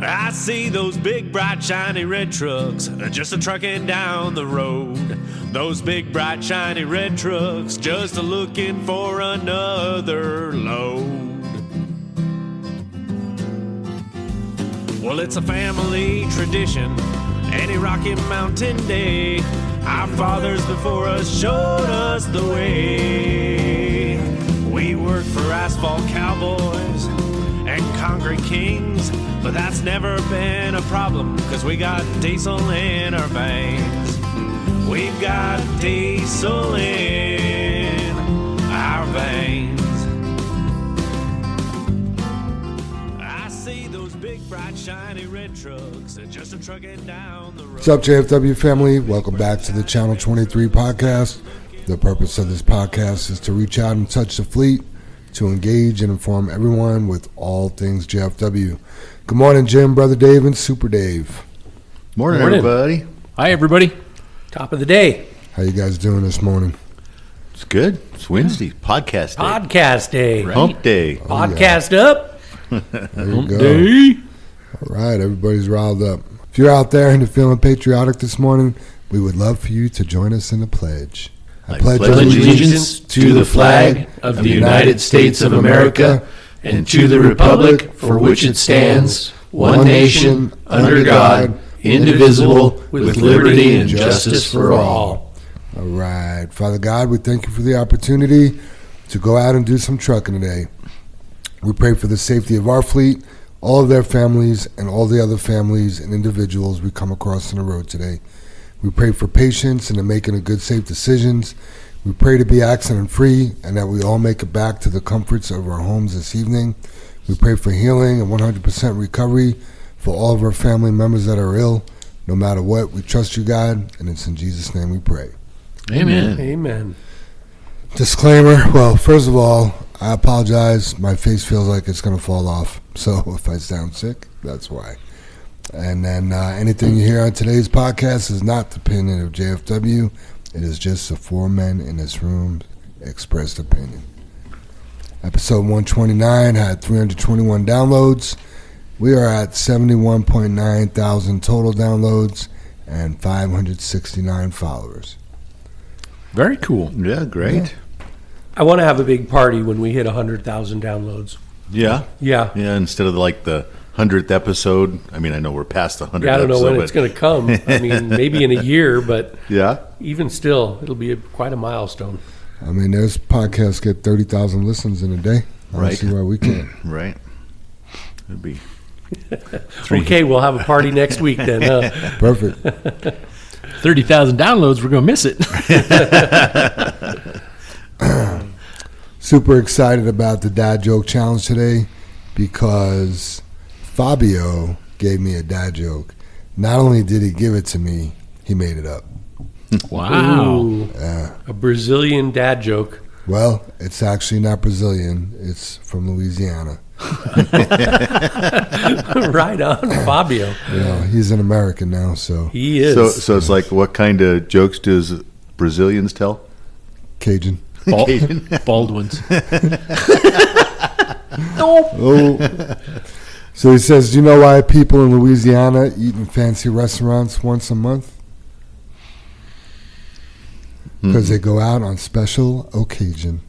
I see those big, bright, shiny red trucks just a-trucking down the road. Those big, bright, shiny red trucks just a-looking for another load. Well, it's a family tradition, any Rocky Mountain day. Our fathers before us showed us the way. We work for asphalt cowboys and concrete kings, but that's never been a problem, cause we got diesel in our veins. We've got diesel in our veins. I see those big, bright, shiny red trucks just a-trucking down the road. What's up, JFW family? Welcome back to the Channel 23 podcast. The purpose of this podcast is to reach out and touch the fleet, to engage and inform everyone with all things JFW. Good morning, Jim, Brother Dave, and Super Dave. Morning, everybody. Hi, everybody. Top of the day. How you guys doing this morning? It's good. It's Wednesday. Podcast day. Podcast day. Right? Hump day. Podcast up. There you Hump go. day. All right, everybody's riled up. If you're out there and you're feeling patriotic this morning, we would love for you to join us in the pledge. I pledge allegiance to the flag of the United States of America and to the republic for which it stands, one nation, under God, indivisible, with liberty and justice for all. All right. Father God, we thank you for the opportunity to go out and do some trucking today. We pray for the safety of our fleet, all of their families, and all the other families and individuals we come across on the road today. We pray for patience and in making a good, safe decisions. We pray to be accident-free and that we all make it back to the comforts of our homes this evening. We pray for healing and 100% recovery for all of our family members that are ill. No matter what, we trust you, God, and it's in Jesus' name we pray. Amen. Amen. Disclaimer, well, first of all, I apologize. My face feels like it's going to fall off. So if I sound sick, that's why. And then anything you hear on today's podcast is not the opinion of JFW. It is just the four men in this room expressed opinion. Episode 129 had 321 downloads. We are at 71.9 thousand total downloads and 569 followers. Very cool. Yeah, great. Yeah. I want to have a big party when we hit 100,000 downloads. Yeah. Yeah. Yeah, instead of like the 100th episode. I mean, I know we're past the 100th Yeah, I don't know episode, when it's going to come. I mean, maybe in a year, but yeah. even still, it'll be quite a milestone. I mean, there's podcasts get 30,000 listens in a day. I don't see why we can't. Right. It'd be Okay, we'll have a party next week then. Perfect. 30,000 downloads, we're going to miss it. Super excited about the dad joke challenge today because Fabio gave me a dad joke. Not only did he give it to me, he made it up. Wow. Ooh, a Brazilian dad joke. Well, it's actually not Brazilian. It's from Louisiana. Right on, Fabio. You know, he's an American now, so He is. So it's like, what kind of jokes does Brazilians tell? Cajun. Baldwin's. Oh. So he says, do you know why people in Louisiana eat in fancy restaurants once a month? Because they go out on special occasion.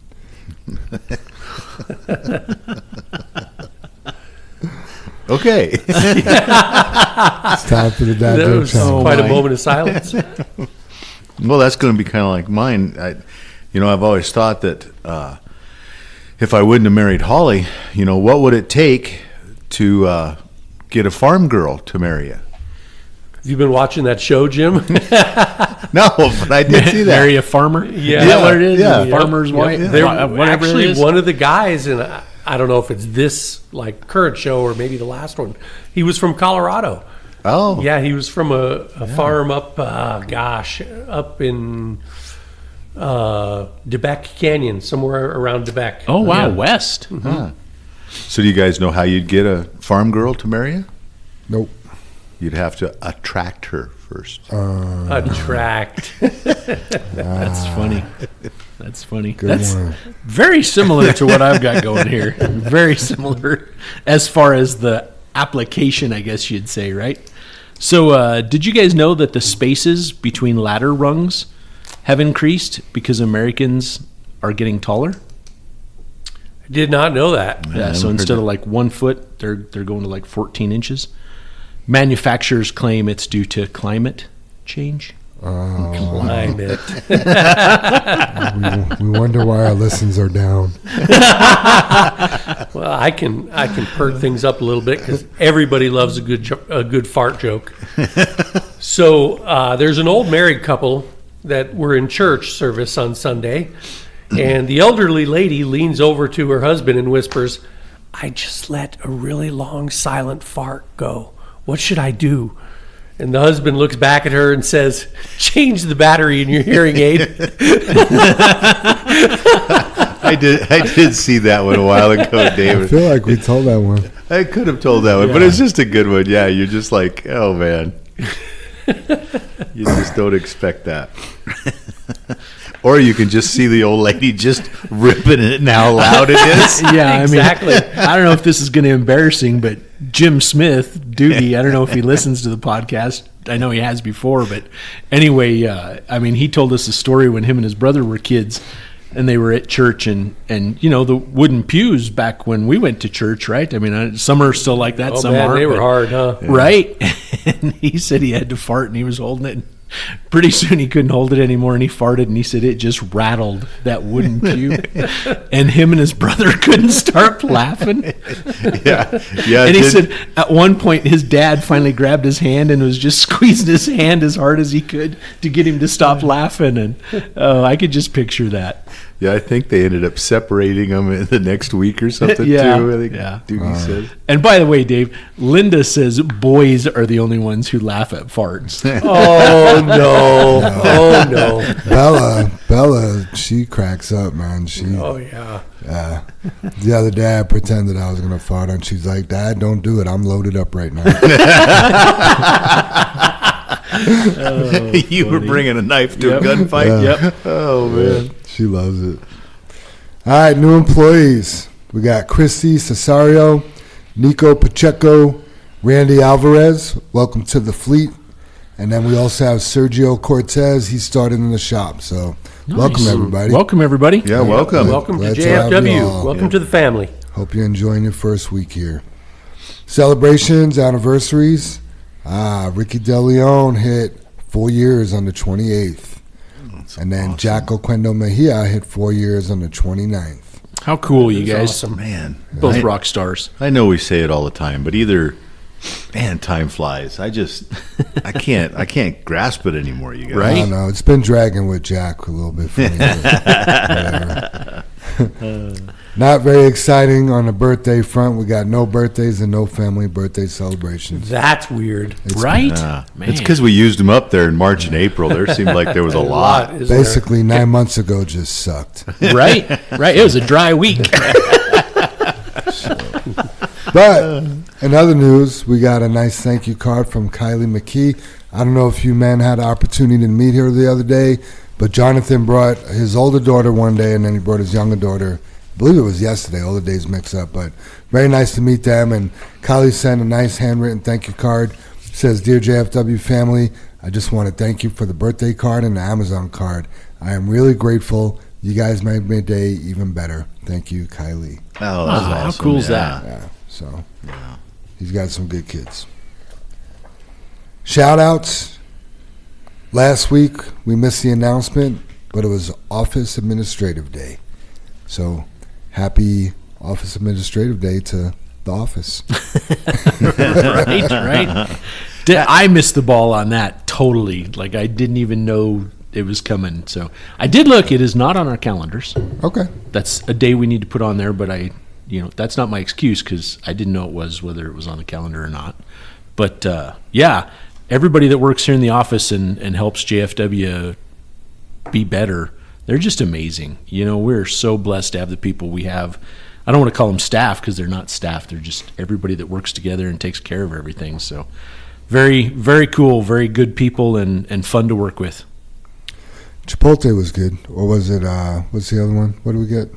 Okay. It's time for the dad That joke was challenge. quite a moment of silence. Well, that's going to be kind of like mine. I've always thought that if I wouldn't have married Holly, what would it take to get a farm girl to marry you? Have you been watching that show, Jim? No, but I did see that. Marry a farmer? Yeah. Is that what it is? Yeah. A farmer's wife? There, Whatever actually, it is? one of the guys, and I don't know if it's this current show or maybe the last one. He was from Colorado. Oh, Yeah, he was from a farm up, up in DeBeck Canyon, somewhere around DeBeck. Oh, wow. Yeah. West. Huh. So do you guys know how you'd get a farm girl to marry you? Nope. You'd have to attract her first. Attract. That's funny. That's funny. Good That's one. very similar to what I've got going here. Very similar as far as the application, I guess you'd say, right? So, did you guys know that the spaces between ladder rungs have increased because Americans are getting taller? I did not know that. Yeah, so instead of like 1 foot, they're going to like 14 inches. Manufacturers claim it's due to climate change. Climate. We wonder why our listens are down. Well, I can perk things up a little bit because everybody loves a good fart joke. So there's an old married couple that were in church service on Sunday, and the elderly lady leans over to her husband and whispers, "I just let a really long silent fart go. What should I do?" And the husband looks back at her and says, "Change the battery in your hearing aid." I did see that one a while ago, I David. feel like we told that one. I could have told that one, but it's just a good one. Yeah, you're just like, oh man, you just don't expect that. Or you can just see the old lady just ripping it and how loud it is. Yeah, Exactly. I mean, I don't know if this is going to be embarrassing, but Jim Smith, Doogie, I don't know if he listens to the podcast. I know he has before, but anyway, I mean, he told us a story when him and his brother were kids, and they were at church, and you know, the wooden pews back when we went to church, right? I mean, some are still like that, Oh some man, aren't. they were but- hard, huh? Right? And he said he had to fart, and he was holding it. Pretty soon he couldn't hold it anymore, and he farted, and he said it just rattled that wooden pew. And him and his brother couldn't stop laughing. Yeah. And he said at one point his dad finally grabbed his hand and was just squeezing his hand as hard as he could to get him to stop laughing. And I could just picture that. Yeah, I think they ended up separating them in the next week or something Yeah. too. I think Yeah. Doogie said. And by the way, Dave, Linda says boys are the only ones who laugh at farts. Oh no! Oh no! Bella, she cracks up, man. Oh yeah! The other day I pretended I was gonna fart, and she's like, "Dad, don't do it. I'm loaded up right now." You were bringing a knife to Yep. a gunfight. Yep. Oh man. She loves it. All right, new employees. We got Christy Cesario, Nico Pacheco, Randy Alvarez. Welcome to the fleet. And then we also have Sergio Cortez. He started in the shop. So welcome, everybody. Welcome, everybody. Yeah, welcome. Welcome to Glad to have you JFW. all. Welcome to the family. Hope you're enjoying your first week here. Celebrations, anniversaries. Ricky De Leon hit 4 years on the 28th. And then Jack Oquendo Mejia hit 4 years on the 29th. How cool, you guys. Awesome. Man. Both I, rock stars. I know we say it all the time, but man, time flies. I can't grasp it anymore, you guys. Right? I don't know. It's been dragging with Jack a little bit for me. But whatever. Not very exciting on the birthday front. We got no birthdays and no family birthday celebrations. That's weird. Right? Man. It's because we used them up there in March and April. There seemed like there was a lot. isn't there? Basically, 9 months ago just sucked. Right? Right. It was a dry week. But in other news, we got a nice thank you card from Kylie McKee. I don't know if you men had the opportunity to meet her the other day, but Jonathan brought his older daughter one day, and then he brought his younger daughter. I believe it was yesterday. All the days mix up, but very nice to meet them. And Kylie sent a nice handwritten thank you card. It says, "Dear JFW family, I just want to thank you for the birthday card and the Amazon card. I am really grateful. You guys made my day even better. Thank you, Kylie." Oh, that's How awesome. cool is Yeah. that? Yeah, so he's got some good kids. Shout outs. Last week we missed the announcement, but it was Office Administrative Day. So happy Office Administrative Day to the office. Right? I missed the ball on that totally. Like, I didn't even know it was coming. So I did look. It is not on our calendars. Okay. That's a day we need to put on there, but that's not my excuse because I didn't know whether it was on the calendar or not. But yeah, everybody that works here in the office and helps JFW be better, they're just amazing. We're so blessed to have the people we have. I don't want to call them staff because they're not staff. They're just everybody that works together and takes care of everything. So very, very cool, very good people and fun to work with. Chipotle was good. Or was it, what's the other one? What do we get?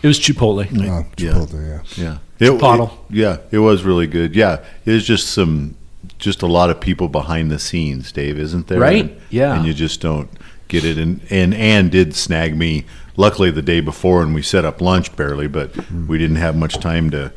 It was Chipotle. Oh, Chipotle, Yeah. It was really good. Yeah. It was just a lot of people behind the scenes, Dave, isn't there? Right? And, Yeah. And you just don't get it. And Ann did snag me, luckily the day before, and we set up lunch barely, but we didn't have much time to,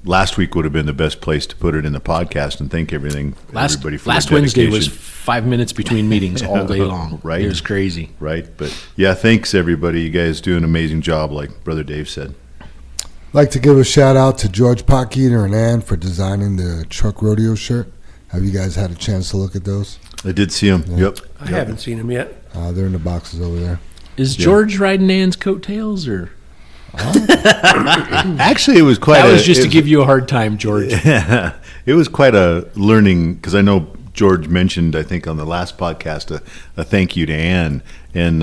last week would have been the best place to put it in the podcast and thank everybody for Last their Wednesday dedication. was 5 minutes between meetings all day long. Right. It was crazy. Right. But yeah, thanks everybody. You guys do an amazing job, like Brother Dave said. I'd like to give a shout out to George Potkeeter and Ann for designing the truck rodeo shirt. Have you guys had a chance to look at those? I did see him. Yeah. Yep. I haven't seen him yet. They're in the boxes over there. Is George riding Ann's coattails, or Actually, it was quite. that was just to give you a hard time, George? It was quite a learning, because I know George mentioned, I think on the last podcast, a thank you to Ann, and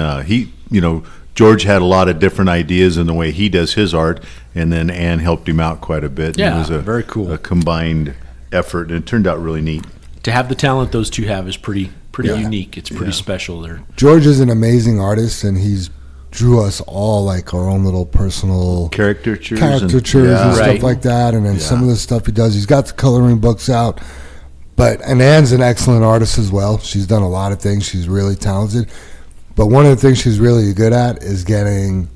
George had a lot of different ideas in the way he does his art, and then Ann helped him out quite a bit. And Yeah, it was very cool. A combined effort, and it turned out really neat. To have the talent those two have is pretty Yeah. unique. It's pretty special. There. George is an amazing artist, and he's drew us all like our own little personal Caricatures and Right. stuff like that. And then Yeah. some of the stuff he does, he's got the coloring books out. And Ann's an excellent artist as well. She's done a lot of things. She's really talented. But one of the things she's really good at is getting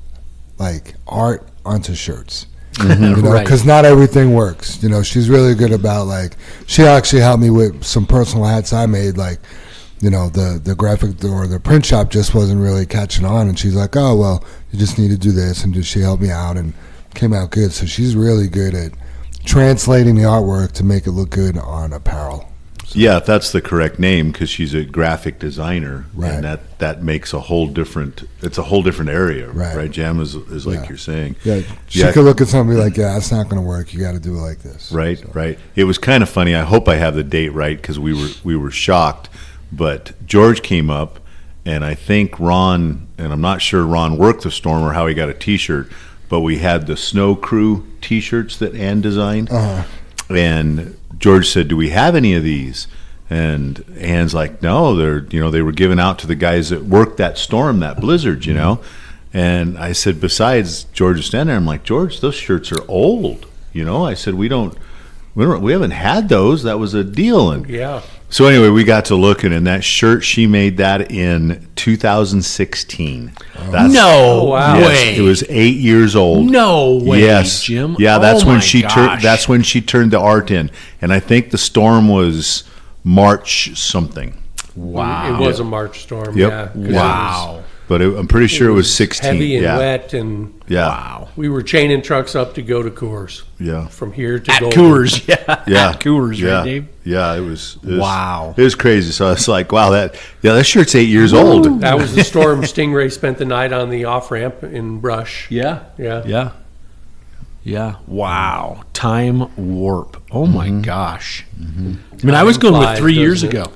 like art onto shirts. Right. Because not everything works. She's really good about like, she actually helped me with some personal hats I made, like, the graphic or the print shop just wasn't really catching on, and she's like, oh, well, you just need to do this, and she helped me out and came out good. So she's really good at translating the artwork to make it look good on apparel. Yeah, that's the correct name, because she's a graphic designer, Right. and that makes it's a whole different area, Right. Jam is like Yeah. you're saying. Yeah, she could look at something and be like, yeah, that's not going to work. You got to do it like this. Right, So- right. It was kind of funny. I hope I have the date right, because we were shocked. But George came up, and I think Ron, and I'm not sure Ron worked the storm or how he got a T-shirt, but we had the Snow Crew T-shirts that Ann designed, and George said, "Do we have any of these?" And Ann's like, "No, they were given out to the guys that worked that storm, that blizzard, And I said, besides George is standing there, I'm like, George, those shirts are old. I said, we haven't had those. That was a deal. And Yeah. so anyway, we got to looking, and that shirt, she made that in 2016. No wow. Yes, way. it was 8 years old. No way, Yes, Jim. Yeah, that's Oh when my she turned. gosh. That's when she turned the art in, and I think the storm was March something. Wow. It was a March storm. Yep. Yeah. 'cause it was Wow. But I'm pretty sure it was 16. heavy and yeah, wet, and yeah, Wow. we were chaining trucks up to go to Coors. yeah, From here to At Golden. Coors, yeah. yeah. At Coors, yeah. right, Dave? Yeah, it was Wow. It was crazy. So I was like, wow, that shirt's 8 years old. That was the storm. Stingray spent the night on the off ramp in brush. Yeah. Yeah. Yeah. Yeah. Wow. Time warp. Oh my gosh. I mean, I was going with flies, 3 years doesn't it? ago.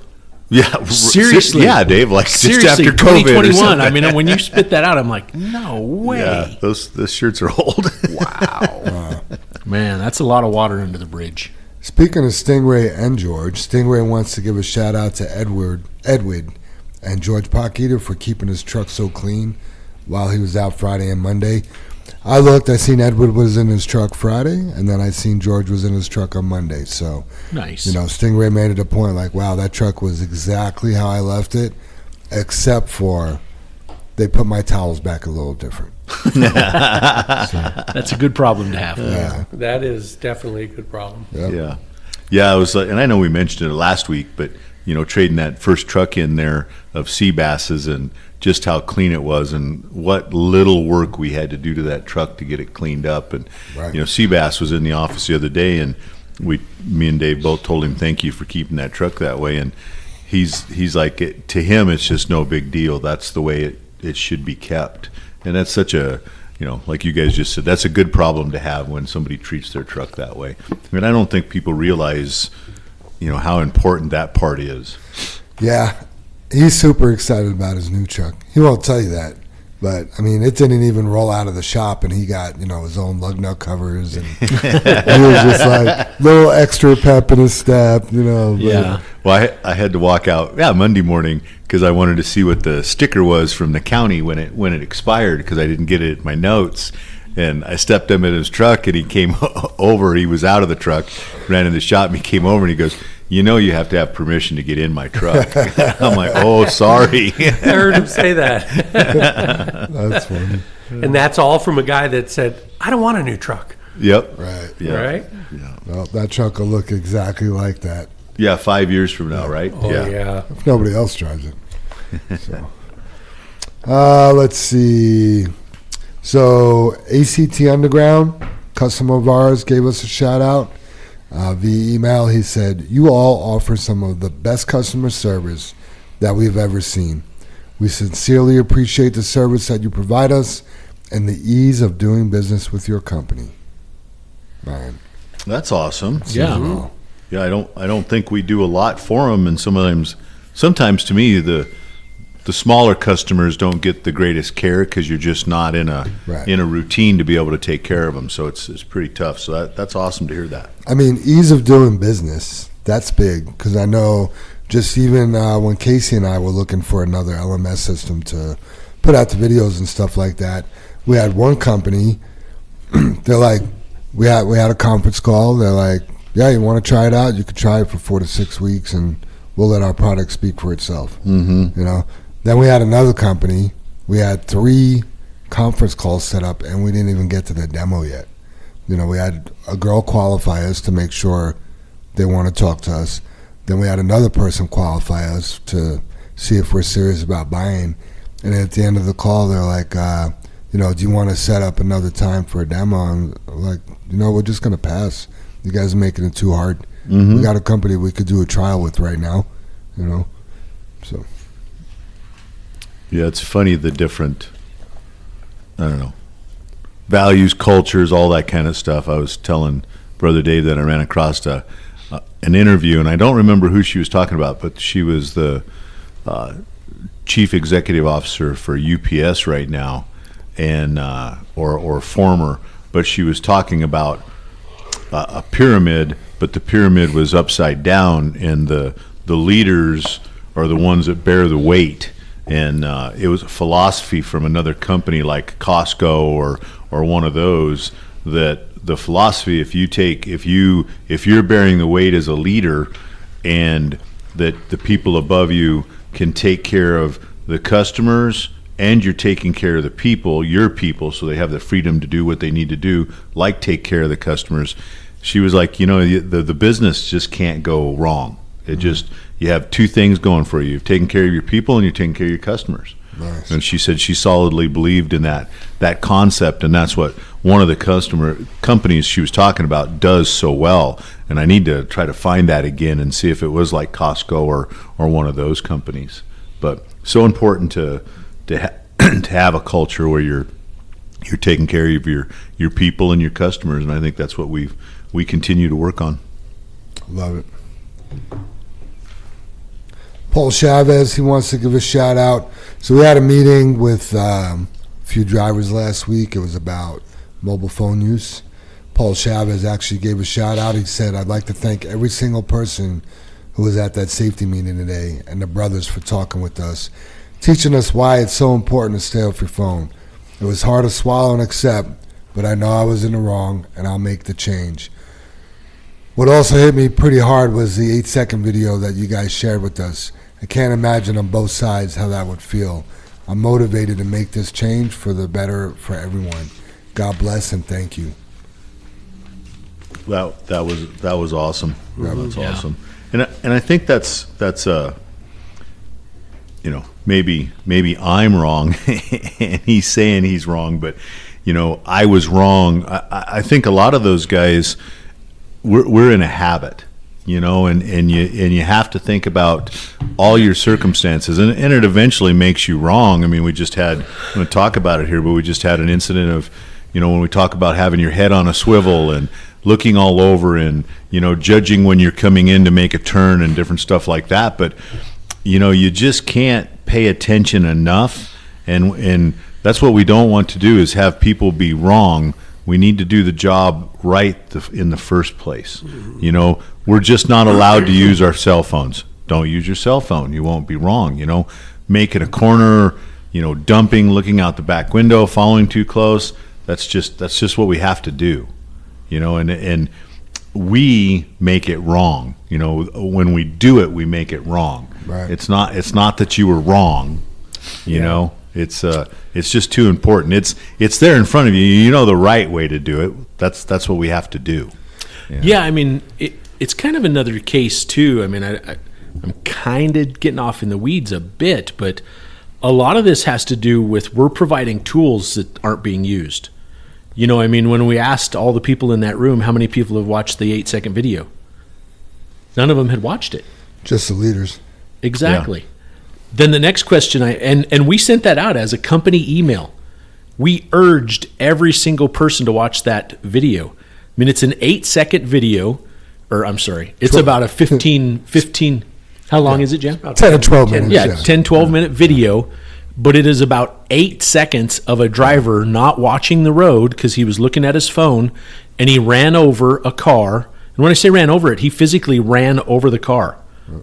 Yeah, Seriously. Yeah, Dave. Like just Seriously, after COVID. or 2021. something. I mean, when you spit that out, I'm like, no way. Yeah, those shirts are old. Wow. Man, that's a lot of water under the bridge. Speaking of Stingray and George, Stingray wants to give a shout out to Edward and George Potkeeter for keeping his truck so clean while he was out Friday and Monday. I looked, I seen Edward was in his truck Friday, and then I seen George was in his truck on Monday. So, Nice. Stingray made it a point like, wow, that truck was exactly how I left it, except for they put my towels back a little different. That's a good problem to have. Yeah. That is definitely a good problem. Yep. Yeah. It was like, and I know we mentioned it last week, but trading that first truck in there of sea basses and just how clean it was and what little work we had to do to that truck to get it cleaned up. And Right. Seabass was in the office the other day, and me and Dave both told him thank you for keeping that truck that way. And he's like, to him, it's just no big deal. That's the way it should be kept. And that's such a, like you guys just said, that's a good problem to have when somebody treats their truck that way. I mean, I don't think people realize, how important that part is. Yeah, he's super excited about his new truck. He won't tell you that, but I mean, it didn't even roll out of the shop, and he got his own lug nut covers, and he was just like little extra pep in his step, but- Yeah. Well, I had to walk out, Monday morning, because I wanted to see what the sticker was from the county when it expired, because I didn't get it in my notes. And I stepped him in his truck, and he came over. He was out of the truck, ran in the shop, and he came over and he goes, you have to have permission to get in my truck. I'm like, oh, sorry. I heard him say that. That's funny. And that's all from a guy that said, I don't want a new truck. Yep. Right. Yeah. Right? Yeah. Well, that truck will look exactly like that Yeah, 5 years from now, right? Oh, yeah. if nobody else drives it. So, let's see. So ACT Underground, customer of ours, gave us a shout out via email. He said, "You all offer some of the best customer service that we've ever seen. We sincerely appreciate the service that you provide us and the ease of doing business with your company." Man, That's awesome. Yeah. Yeah, I don't think we do a lot for them, and sometimes to me the smaller customers don't get the greatest care because you're just not in a Right. routine to be able to take care of them. So it's pretty tough. So that's awesome to hear that. I mean, ease of doing business, that's big, because I know just even when Casey and I were looking for another LMS system to put out the videos and stuff like that, we had one company, they're like, we had a conference call, they're like, yeah, you want to try it out? You could try it for 4 to 6 weeks and we'll let our product speak for itself. Mm-hmm. You know. Then we had another company, we had 3 conference calls set up and we didn't even get to the demo yet. You know, we had a girl qualify us to make sure they want to talk to us. Then we had another person qualify us to see if we're serious about buying. And at the end of the call, they're like, do you want to set up another time for a demo? And I'm like, we're just going to pass. You guys are making it too hard. Mm-hmm. We got a company we could do a trial with right now, so. Yeah, it's funny the different, I don't know, values, cultures, all that kind of stuff. I was telling Brother Dave that I ran across an interview, and I don't remember who she was talking about, but she was the chief executive officer for UPS right now, and or former. But she was talking about a pyramid, but the pyramid was upside down, and the leaders are the ones that bear the weight. And it was a philosophy from another company like Costco or one of those, that the philosophy, if you're bearing the weight as a leader, and that the people above you can take care of the customers, and you're taking care of the people, your people, so they have the freedom to do what they need to do, like take care of the customers. She was like, the business just can't go wrong. It just, you have 2 things going for you. You've taken care of your people and you're taking care of your customers. Nice. And she said she solidly believed in that concept, and that's what one of the companies she was talking about does so well. And I need to try to find that again and see if it was like Costco or one of those companies. But so important to have a culture where you're taking care of your people and your customers, and I think that's what we continue to work on. Love it. Paul Chavez, he wants to give a shout out. So we had a meeting with a few drivers last week. It was about mobile phone use. Paul Chavez actually gave a shout out. He said, "I'd like to thank every single person who was at that safety meeting today, and the brothers for talking with us, teaching us why it's so important to stay off your phone. It was hard to swallow and accept, but I know I was in the wrong, and I'll make the change." What also hit me pretty hard was the 8-second video that you guys shared with us. I can't imagine on both sides how that would feel. I'm motivated to make this change for the better for everyone. God bless and thank you. That was awesome. That was Yeah. awesome. And I think that's maybe I'm wrong and he's saying he's wrong, but I was wrong. I think a lot of those guys, we're in a habit, and you have to think about all your circumstances, and it eventually makes you wrong. I mean, I'm going to talk about it here, but we just had an incident of, when we talk about having your head on a swivel and looking all over and, judging when you're coming in to make a turn and different stuff like that. But, you just can't pay attention enough. And that's what we don't want to do, is have people be wrong. We need to do the job right in the first place. We're just not allowed to use our cell phones. Don't use your cell phone. You won't be wrong. Making a corner, dumping, looking out the back window, following too close. That's just what we have to do, and we make it wrong. When we do it, we make it wrong. Right. It's not that you were wrong, it's just too important. It's there in front of you. You know the right way to do it. That's what we have to do. Yeah, I mean, it's kind of another case too. I mean, I'm kind of getting off in the weeds a bit, but a lot of this has to do with we're providing tools that aren't being used. I mean, when we asked all the people in that room how many people have watched the 8-second video, none of them had watched it. Just the leaders. Exactly. Yeah. Then the next question, and we sent that out as a company email. We urged every single person to watch that video. I mean, it's an 8-second video, or I'm sorry, it's 12. About a 15, how long is it, Jim? 10 or 12 minutes. Yeah, 10, 12-minute video, but it is about 8 seconds of a driver not watching the road because he was looking at his phone, and he ran over a car. And when I say ran over it, he physically ran over the car,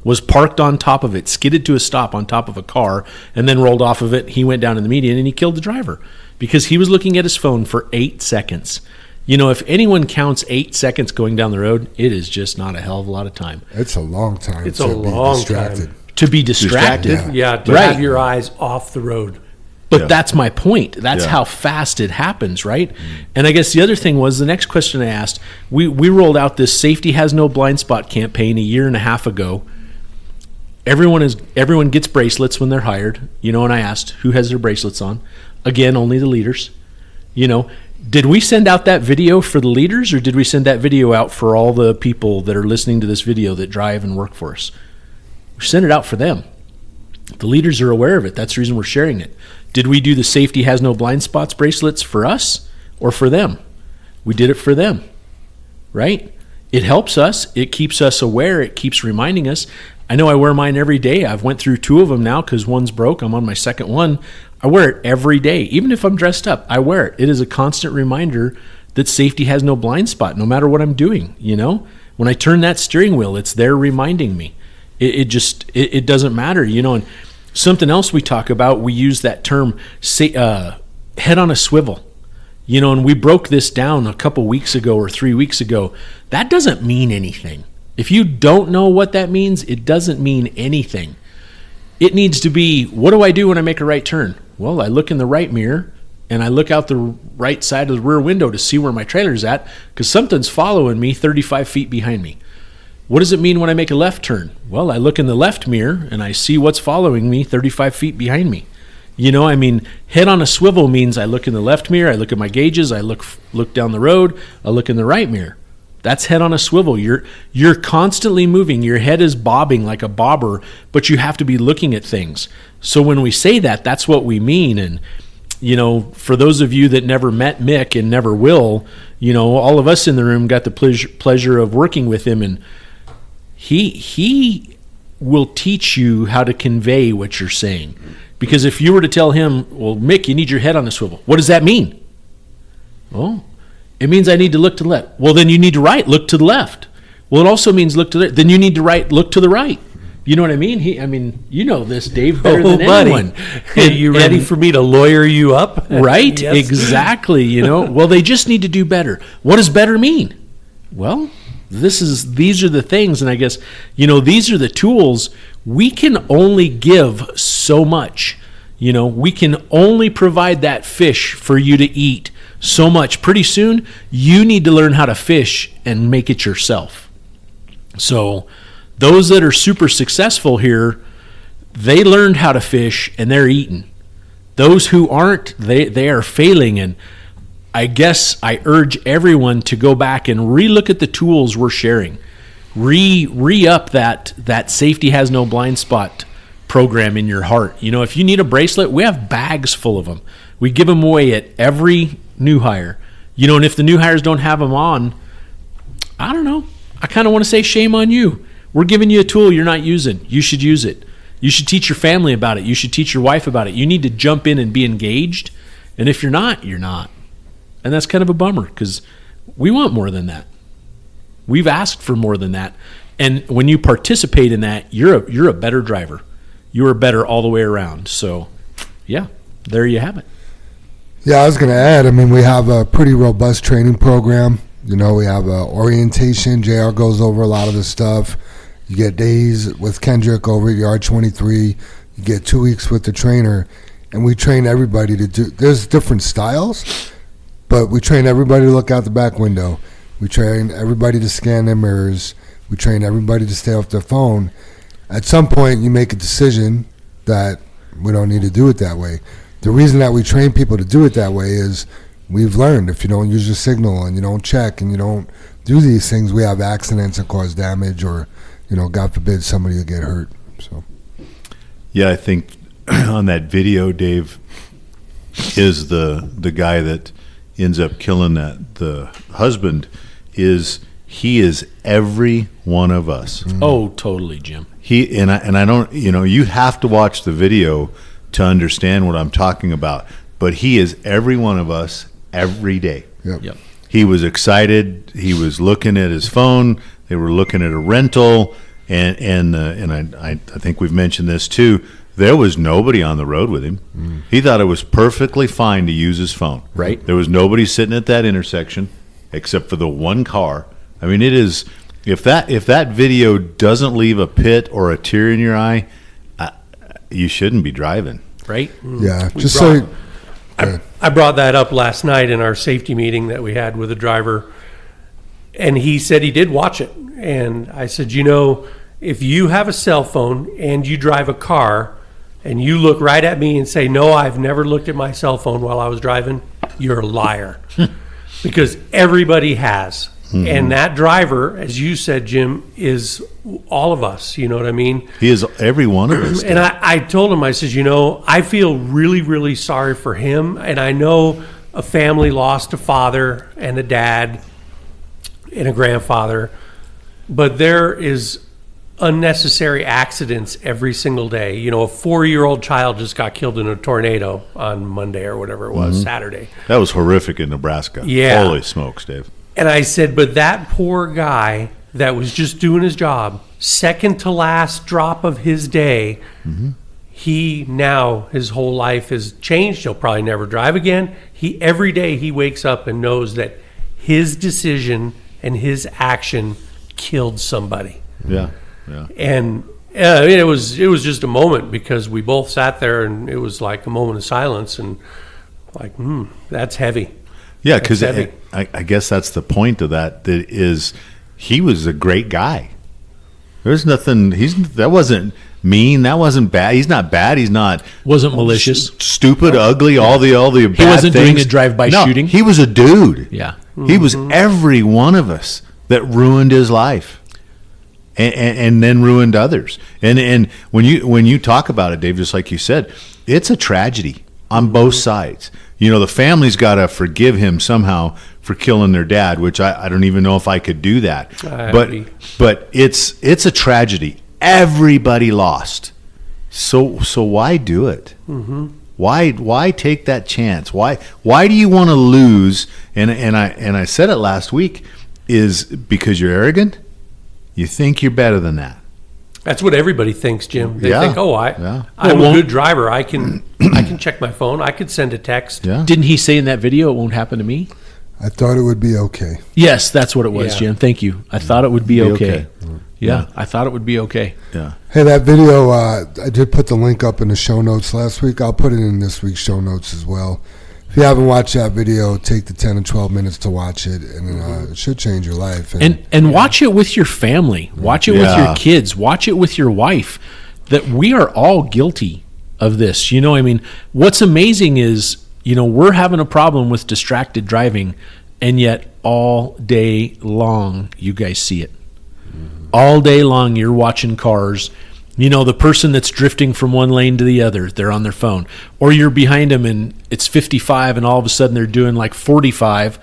was parked on top of it, skidded to a stop on top of a car, and then rolled off of it. He went down in the median, and he killed the driver because he was looking at his phone for 8 seconds. If anyone counts 8 seconds going down the road, it is just not a hell of a lot of time. It's a long time. It's a long distracted. time. To be distracted? Yeah, to have your eyes off the road. But that's my point. That's how fast it happens, right? And I guess the other thing was the next question I asked, we rolled out this Safety Has No Blind Spot campaign a year and a half ago. Everyone gets bracelets when they're hired, and I asked who has their bracelets on. Again, only the leaders. Did we send out that video for the leaders, or did we send that video out for all the people that are listening to this video that drive and work for us? We sent it out for them. The leaders are aware of it. That's the reason we're sharing it. Did we do the Safety Has No Blind Spots bracelets for us or for them? We did it for them, right? It helps us. It keeps us aware. It keeps reminding us. I know I wear mine every day. I've went through 2 of them now because one's broke. I'm on my second one. I wear it every day. Even if I'm dressed up, I wear it. It is a constant reminder that safety has no blind spot, no matter what I'm doing. When I turn that steering wheel, it's there reminding me. It doesn't matter, And something else we talk about, we use that term, head on a swivel. And we broke this down a couple weeks ago or 3 weeks ago. That doesn't mean anything. If you don't know what that means, it doesn't mean anything. It needs to be, what do I do when I make a right turn? Well, I look in the right mirror and I look out the right side of the rear window to see where my trailer's at because something's following me 35 feet behind me. What does it mean when I make a left turn? Well, I look in the left mirror and I see what's following me 35 feet behind me. Head on a swivel means I look in the left mirror, I look at my gauges, I look down the road, I look in the right mirror. That's head on a swivel. You're constantly moving. Your head is bobbing like a bobber, but you have to be looking at things. So when we say that, that's what we mean. And, for those of you that never met Mick and never will, all of us in the room got the pleasure of working with him, and he will teach you how to convey what you're saying. Because if you were to tell him, well, Mick, you need your head on a swivel. What does that mean? Well, it means I need to look to the left. Well, then you need to look to the left. Well, it also means look to the, then you need to look to the right. You know what I mean? You know this, Dave, better than anyone. Are you ready for me to lawyer you up? Right? Yes. Exactly. Well, they just need to do better. What does better mean? Well, these are the things, and I guess, these are the tools. We can only give so much. We can only provide that fish for you to eat so much. Pretty soon, you need to learn how to fish and make it yourself. So those that are super successful here, they learned how to fish and they're eating. Those who aren't, they are failing. And I guess I urge everyone to go back and relook at the tools we're sharing. Re-up that Safety Has No Blind Spot program in your heart. If you need a bracelet, we have bags full of them. We give them away at every new hire. And if the new hires don't have them on, I don't know. I kind of want to say shame on you. We're giving you a tool you're not using. You should use it. You should teach your family about it. You should teach your wife about it. You need to jump in and be engaged. And if you're not, you're not. And that's kind of a bummer because we want more than that. We've asked for more than that. And when you participate in that, you're a better driver. You are better all the way around. So, yeah, there you have it. Yeah, I was going to add, I mean, we have a pretty robust training program. You know, we have orientation. JR goes over a lot of the stuff. You get days with Kendrick over at Yard 23. You get 2 weeks with the trainer. And we train everybody to do, there's different styles, but we train everybody to look out the back window. We train everybody to scan their mirrors. We train everybody to stay off their phone. At some point, you make a decision that we don't need to do it that way. The reason that we train people to do it that way is we've learned if you don't use your signal and you don't check and you don't do these things, we have accidents and cause damage, or, you know, God forbid, somebody will get hurt. So, Yeah, I think on that video, Dave is the guy that ends up killing the husband. He is every one of us. Oh, totally, Jim. He and I don't, you know, you have to watch the video to understand what I'm talking about. But he is every one of us every day. Yep. He was excited. He was looking at his phone. They were looking at a rental, and I think we've mentioned this too. There was nobody on the road with him. He thought it was perfectly fine to use his phone. Right. There was nobody sitting at that intersection except for the one car. I mean, it is, if that video doesn't leave a pit or a tear in your eye, you shouldn't be driving. Right? yeah, just so. I brought that up last night in our safety meeting that we had with the driver, and he said he did watch it. And I said, you know, if you have a cell phone and you drive a car and you look right at me and say, no, I've never looked at my cell phone while I was driving, you're a liar. Because everybody has. And that driver, as you said, Jim, is all of us. You know what I mean? He is every one of us. And I told him, I said, you know, I feel really, really sorry for him. And I know a family lost a father and a dad and a grandfather. But there is unnecessary accidents every single day. You know, a 4-year-old child just got killed in a tornado on Monday or whatever it was, Saturday. That was horrific in Nebraska. Yeah. Holy smokes, Dave. And I said, but that poor guy that was just doing his job, second to last drop of his day, he now, his whole life has changed. He'll probably never drive again. Every day he wakes up and knows that his decision and his action killed somebody. Yeah. And it was just a moment, because we both sat there and it was like a moment of silence, and like, that's heavy. Yeah, because That's heavy. I guess that's the point of that. That is, he was a great guy. There's nothing. That wasn't mean. That wasn't bad. He's not bad. He's not Wasn't malicious. stupid, ugly. All the bad He wasn't doing things. a drive-by No, shooting. He was a dude. Yeah. He was every one of us that ruined his life, and then ruined others. And when you talk about it, Dave, just like you said, it's a tragedy on both sides. You know, the family's got to forgive him somehow for killing their dad, which I don't even know if I could do that. But it's a tragedy. Everybody lost. So why do it? Why take that chance? Why do you want to lose? And I said it last week, is because you're arrogant. You think you're better than that. That's what everybody thinks, Jim. They Yeah. think, I'm a good driver. I can check my phone. I could send a text. Yeah. Didn't he say in that video it won't happen to me? I thought it would be okay. Yes, that's what it was, Yeah. Jim. Thank you. I thought it would be okay. Yeah. I thought it would be okay. Yeah. Hey, that video, I did put the link up in the show notes last week. I'll put it in this week's show notes as well. If you haven't watched that video, take the 10 and 12 minutes to watch it, and it should change your life. And watch it with your family. Watch it with Yeah. your kids. Watch it with your wife. That we are all guilty of this. You know, I mean, what's amazing is, you know, we're having a problem with distracted driving, and yet all day long you guys see it. All day long you're watching cars. You know, the person that's drifting from one lane to the other, they're on their phone. Or you're behind them and it's 55 and all of a sudden they're doing like 45,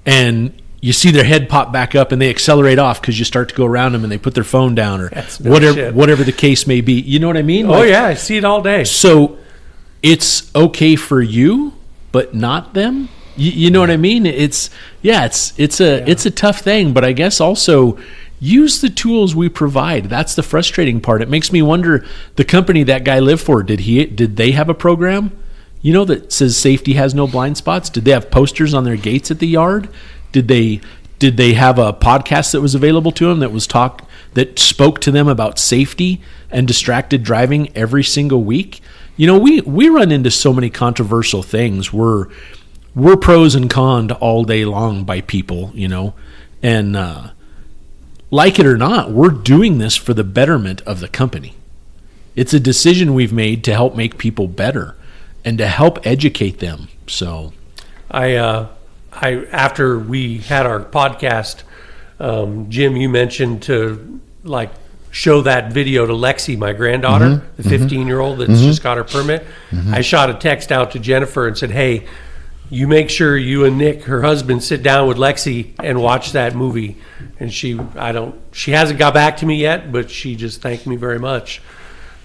and you see their head pop back up and they accelerate off because you start to go around them and they put their phone down, or That's no whatever shit. whatever the case may be. You know what I mean? Oh, yeah, I see it all day. So it's okay for you, but not them. You know what I mean? It's a tough thing, but I guess also use the tools we provide. That's the frustrating part. It makes me wonder, the company that guy lived for, did they have a program? that says safety has no blind spots? Did they have posters on their gates at the yard? Did they have a podcast that was available to them that spoke to them about safety and distracted driving every single week? We run into so many controversial things. We're pros and conned all day long by people, and like it or not, we're doing this for the betterment of the company. It's a decision we've made to help make people better and to help educate them. So I after we had our podcast, Jim, you mentioned to show that video to Lexi, my granddaughter, the 15-year-old that's just got her permit. I shot a text out to Jennifer and said, hey, you make sure you and Nick, her husband, sit down with Lexi and watch that movie. And she hasn't got back to me yet, but she just thanked me very much.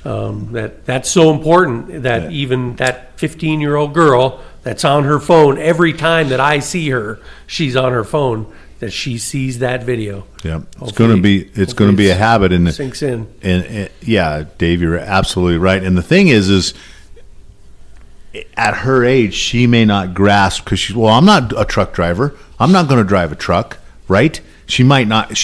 That's so important that even that 15-year-old girl that's on her phone, every time that I see her, she's on her phone, that she sees that video. Yeah, it's going to be a habit, and it sinks in. And yeah, Dave, you're absolutely right. And the thing is at her age, she may not grasp because I'm not a truck driver. I'm not going to drive a truck, right? She might not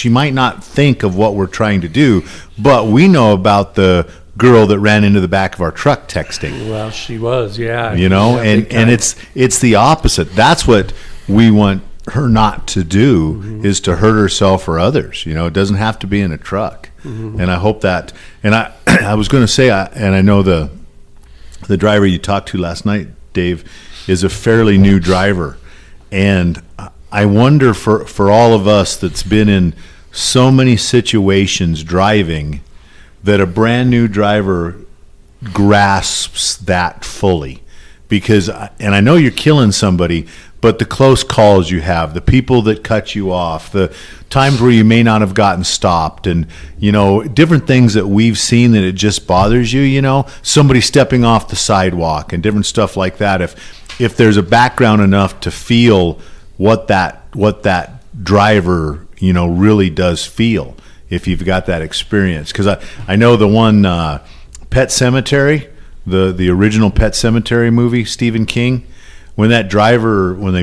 think of what we're trying to do, but we know about the girl that ran into the back of our truck texting. Well, she was, yeah. And it's the opposite. That's what we want her not to do, is to hurt herself or others. It doesn't have to be in a truck. And I hope that. And I was going to say, and I know the driver you talked to last night, Dave, is a fairly new driver, and I wonder for all of us that's been in so many situations driving, that a brand new driver grasps that fully. Because, and I know you're killing somebody, but the close calls you have, the people that cut you off, the times where you may not have gotten stopped, and different things that we've seen that it just bothers you, somebody stepping off the sidewalk and different stuff like that. If there's a background enough to feel what that driver really does feel, if you've got that experience. Because I know the one Pet Sematary, the original Pet Sematary movie, Stephen King, when they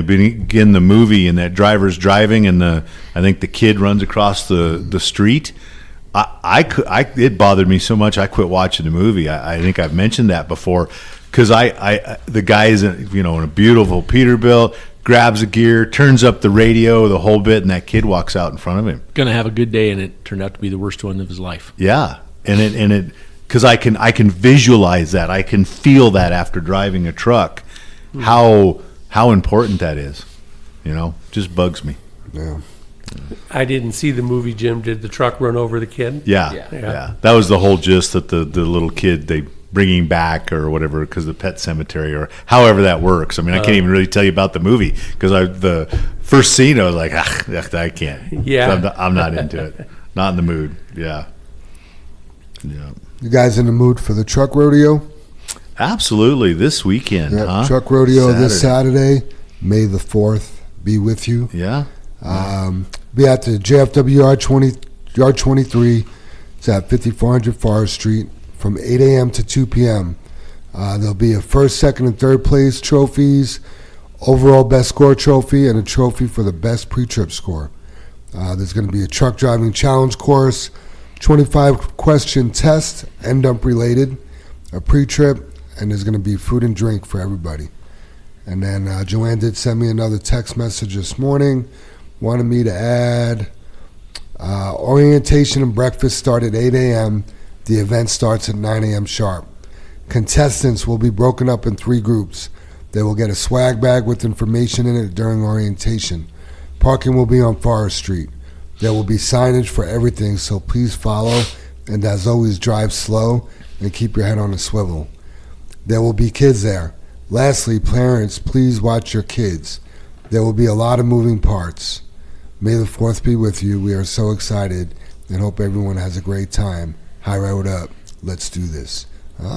begin the movie and that driver's driving and I think the kid runs across the street, it bothered me so much I quit watching the movie. I think I've mentioned that before, because the guy is in a beautiful Peterbilt, grabs a gear, turns up the radio, the whole bit, and that kid walks out in front of him. Gonna have a good day, and it turned out to be the worst one of his life. Yeah, and it because I can visualize that, I can feel that after driving a truck, how important that is. Just bugs me. Yeah. I didn't see the movie, Jim. Did the truck run over the kid? Yeah. That was the whole gist, that the little kid they bringing back or whatever, because the Pet Cemetery or however that works. I mean, I can't even really tell you about the movie, because the first scene I was like, I can't. Yeah, so I'm not into it. Not in the mood. Yeah. You guys in the mood for the truck rodeo? Absolutely. This weekend, huh? Truck rodeo this Saturday, May the 4th. Be with you. Yeah. Be at the JFW Yard 23. It's at 5400 Forest Street from 8 a.m. to 2 p.m. There'll be a first, second, and third place trophies, overall best score trophy, and a trophy for the best pre-trip score. There's going to be a truck driving challenge course, 25-question test, end dump related, a pre-trip, and there's going to be food and drink for everybody. And then Joanne did send me another text message this morning, wanted me to add orientation and breakfast start at 8 a.m. The event starts at 9 a.m. sharp. Contestants will be broken up in 3 groups. They will get a swag bag with information in it during orientation. Parking will be on Forest Street. There will be signage for everything, so please follow, and as always, drive slow and keep your head on a swivel. There will be kids there. Lastly, parents, please watch your kids. There will be a lot of moving parts. May the 4th be with you. We are so excited and hope everyone has a great time. High road up. Let's do this.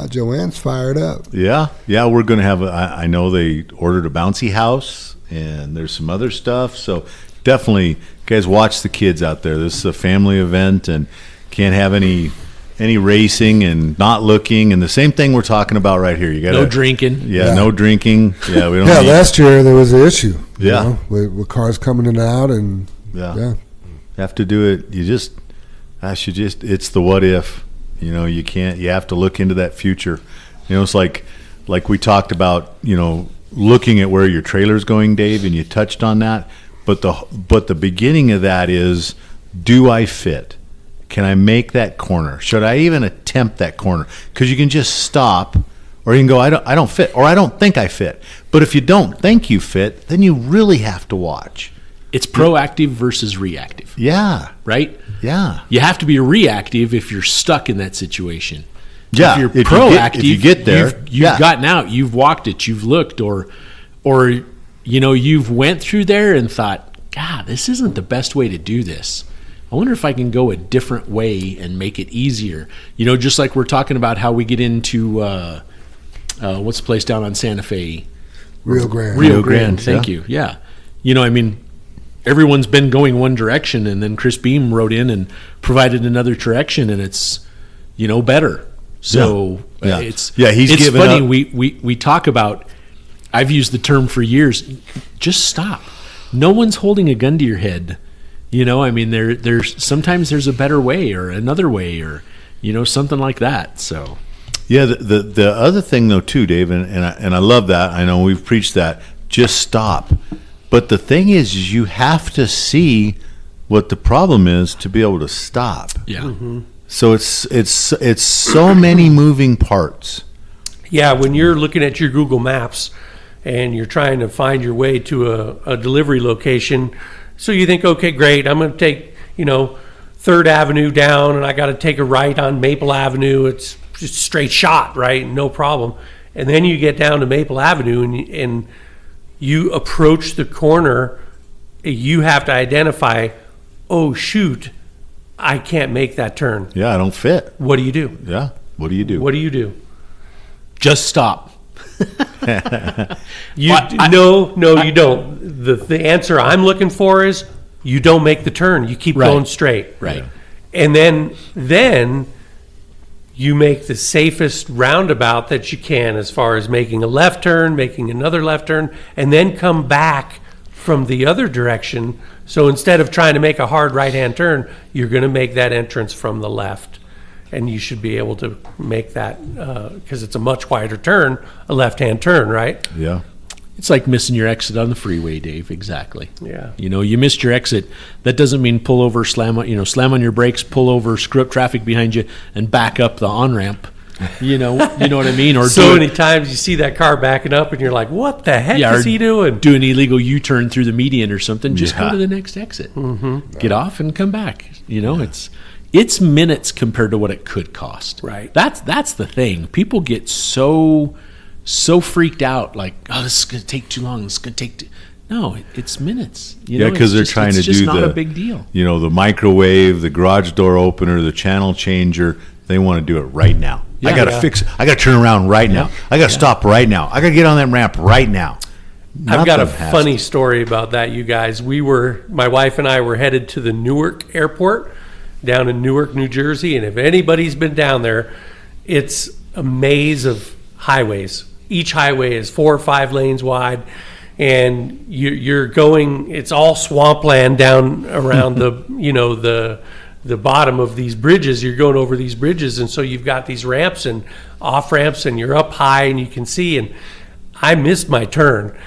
Joanne's fired up. Yeah, we're going to have, I know they ordered a bouncy house, and there's some other stuff, so definitely, guys, watch the kids out there. This is a family event, and can't have any any racing and not looking, and the same thing we're talking about right here. You got No drinking. Yeah, no drinking. Yeah, we don't. Yeah, need, last year there was an issue. Yeah. With cars coming in and out, and yeah. yeah. You have to do it. It's the what if. You know, you can't. You have to look into that future. You know, it's like we talked about. You know, looking at where your trailer's going, Dave, and you touched on that. But the beginning of that is, do I fit? Can I make that corner? Should I even attempt that corner? Because you can just stop, or you can go, I don't fit, or I don't think I fit. But if you don't think you fit, then you really have to watch. It's proactive versus reactive. Yeah. Right? Yeah. You have to be reactive if you're stuck in that situation. Yeah. If you're If proactive, you get there, you've gotten out, you've walked it, you've looked, or you've went through there and thought, God, this isn't the best way to do this. I wonder if I can go a different way and make it easier. You know, just like we're talking about how we get into what's the place down on Santa Fe? Rio Grande. Rio Grande, thank you. Yeah. You know, I mean, everyone's been going one direction, and then Chris Beam wrote in and provided another direction, and it's, better. So he's it's given funny. up. We talk about, I've used the term for years, just stop. No one's holding a gun to your head. You know, I mean, there's sometimes there's a better way or another way or, something like that. So, yeah. The other thing though too, Dave, and I love that. I know we've preached that. Just stop. But the thing is you have to see what the problem is to be able to stop. yeah. Mm-hmm. So it's so many moving parts. Yeah, when you're looking at your Google Maps and you're trying to find your way to a delivery location, so you think, okay, great, I'm going to take, 3rd Avenue down, and I got to take a right on Maple Avenue. It's just straight shot, right? No problem. And then you get down to Maple Avenue and you approach the corner, you have to identify, oh, shoot, I can't make that turn. Yeah, I don't fit. What do you do? Yeah. What do you do? What do you do? Just stop. You don't. The answer I'm looking for is you don't make the turn. You keep Right. going straight. Right. And then you make the safest roundabout that you can as far as making a left turn, making another left turn, and then come back from the other direction. So instead of trying to make a hard right-hand turn, you're going to make that entrance from the left. And you should be able to make that, because it's a much wider turn, a left-hand turn, right? Yeah. It's like missing your exit on the freeway, Dave. Exactly. Yeah. You missed your exit. That doesn't mean pull over, slam on your brakes, pull over, screw up traffic behind you, and back up the on-ramp. You know what I mean? Or So many times you see that car backing up and you're like, what the heck is he doing? Do an illegal U-turn through the median or something. Just Yeah. go to the next exit. Mm-hmm. Get off and come back. It's minutes compared to what it could cost. Right. That's the thing. People get so freaked out, like, oh, this is going to take too long. This is going to take No, it's minutes. Because they're trying to do not a big deal. The microwave, the garage door opener, the channel changer. They want to do it right now. I got to fix it. I got to turn around right now. I got to stop right now. I got to get on that ramp right now. I've got a Nothing has funny to. story about that, you guys. My wife and I were headed to the Newark airport down in Newark, New Jersey. And if anybody's been down there, it's a maze of highways. Each highway is 4 or 5 lanes wide. And you're going, it's all swampland down around the bottom of these bridges. You're going over these bridges. And so you've got these ramps and off ramps and you're up high and you can see. And I missed my turn.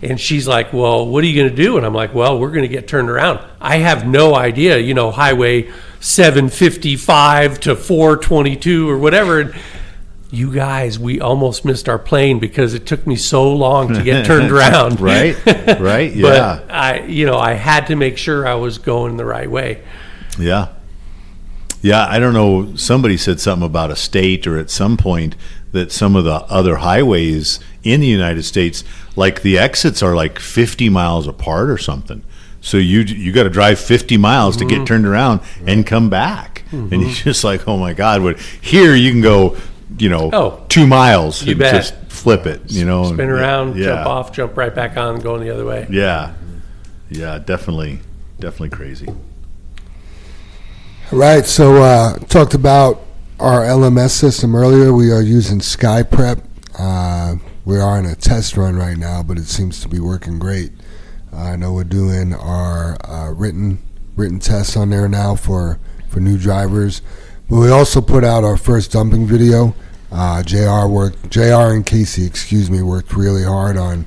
And she's like, well, what are you going to do? And I'm like, well, we're going to get turned around. I have no idea, highway 755 to 422 or whatever. And you guys, we almost missed our plane because it took me so long to get turned around. Right, yeah. But I had to make sure I was going the right way. Yeah. Yeah, I don't know. Somebody said something about a state or at some point that some of the other highways in the United States, like the exits are like 50 miles apart or something. So you got to drive 50 miles to get turned around and come back. And you're just like, oh my God, here you can go, 2 miles You and bet. just flip it, Spin around, yeah. jump off, jump right back on, going the other way. Yeah. Yeah, definitely crazy. Right. So talked about our LMS system earlier. We are using SkyPrep. We are in a test run right now, but it seems to be working great. I know we're doing our written tests on there now for new drivers. But we also put out our first dumping video. JR and Casey, worked really hard on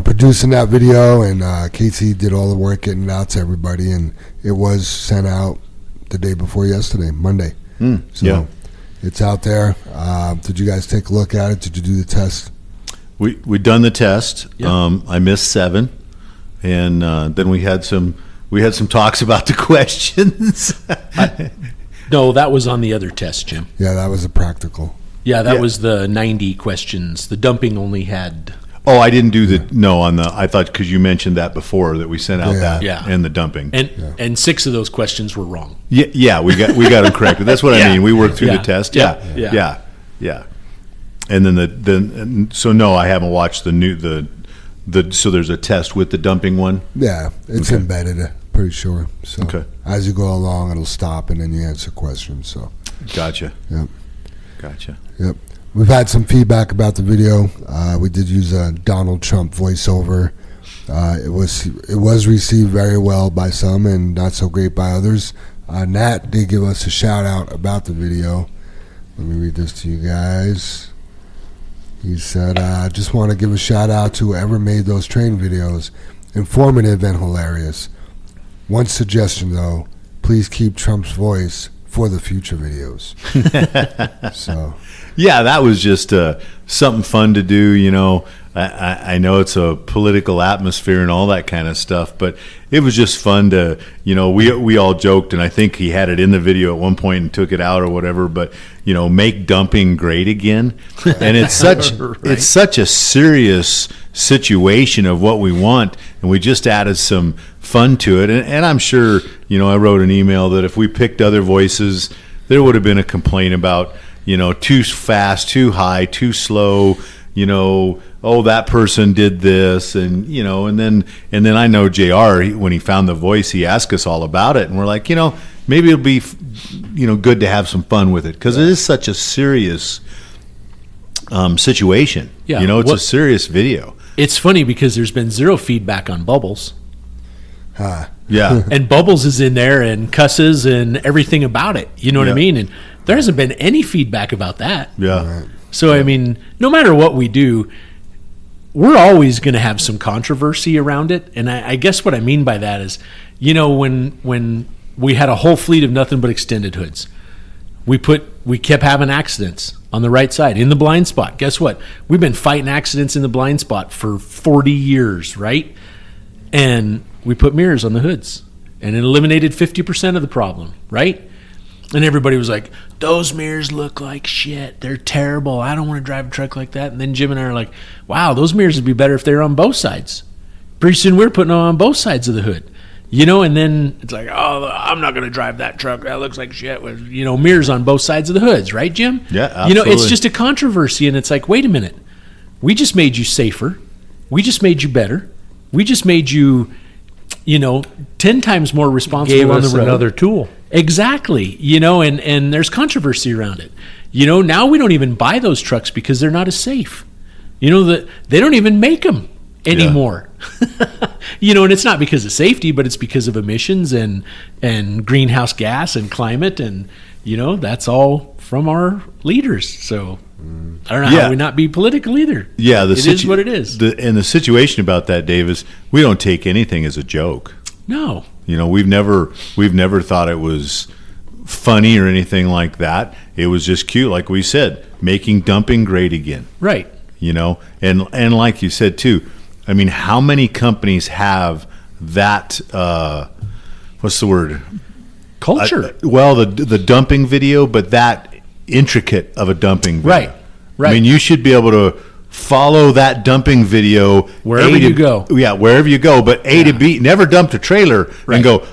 producing that video, and Casey did all the work getting it out to everybody, and it was sent out the day before yesterday, Monday. So it's out there. Did you guys take a look at it? Did you do the test? We done the test. I missed 7, and then we had some talks about the questions. No, that was on the other test, Jim. Yeah, that was a practical. Yeah, that was the 90 questions. The dumping only had. Oh, I didn't do I thought because you mentioned that before that we sent out and the dumping. And 6 of those questions were wrong. Yeah, we got them corrected. That's what I mean. We worked through the test. Yeah. And then so no, I haven't watched so there's a test with the dumping one. Yeah, it's embedded, pretty sure. So as you go along, it'll stop and then you answer questions. So gotcha. Yep. Gotcha. Yep. We've had some feedback about the video. We did use a Donald Trump voiceover. It was received very well by some and not so great by others. Nat did give us a shout out about the video. Let me read this to you guys. He said, I just want to give a shout out to whoever made those train videos. Informative and hilarious. One suggestion though, please keep Trump's voice for the future videos. So yeah, that was just something fun to do. I know it's a political atmosphere and all that kind of stuff, but it was just fun to, we all joked, and I think he had it in the video at one point and took it out or whatever, but make dumping great again. And it's such it's such a serious situation of what we want, and we just added some fun to it. And I'm sure, I wrote an email that if we picked other voices, there would have been a complaint about, too fast, too high, too slow, oh, that person did this, and and then I know JR, when he found the voice, he asked us all about it, and we're like, maybe it'll be good to have some fun with it, because it is such a serious situation. It's a serious video. It's funny because there's been 0 feedback on Bubbles. Yeah. And Bubbles is in there and cusses and everything about it. You know what I mean? And there hasn't been any feedback about that. Yeah. Right. So, I mean, no matter what we do, we're always going to have some controversy around it. And I guess what I mean by that is, when we had a whole fleet of nothing but extended hoods, we kept having accidents on the right side in the blind spot. Guess what? We've been fighting accidents in the blind spot for 40 years, right? And we put mirrors on the hoods, and it eliminated 50% of the problem, right? And everybody was like, those mirrors look like shit. They're terrible. I don't want to drive a truck like that. And then Jim and I are like, wow, those mirrors would be better if they were on both sides. Pretty soon we're putting them on both sides of the hood. And then it's like, oh, I'm not going to drive that truck. That looks like shit with, mirrors on both sides of the hoods, right, Jim? Yeah, absolutely. It's just a controversy, and it's like, wait a minute. We just made you safer. We just made you better. We just made you, 10 times more responsible Gave on us the road. another tool. Exactly. And there's controversy around it. Now we don't even buy those trucks because they're not as safe. They don't even make them anymore. And it's not because of safety, but it's because of emissions and greenhouse gas and climate, and that's all from our leaders. So I don't know how we not be political either. Yeah, it is what it is. And the situation about that, Dave, is we don't take anything as a joke. No. We've never thought it was funny or anything like that. It was just cute, like we said, making dumping great again. Right. And like you said too, I mean, how many companies have that? What's the word? Culture. The dumping video, but that intricate of a dumping video. Right. I mean, you should be able to follow that dumping video wherever you go. Yeah, wherever you go. But A to B, never dumped a trailer and go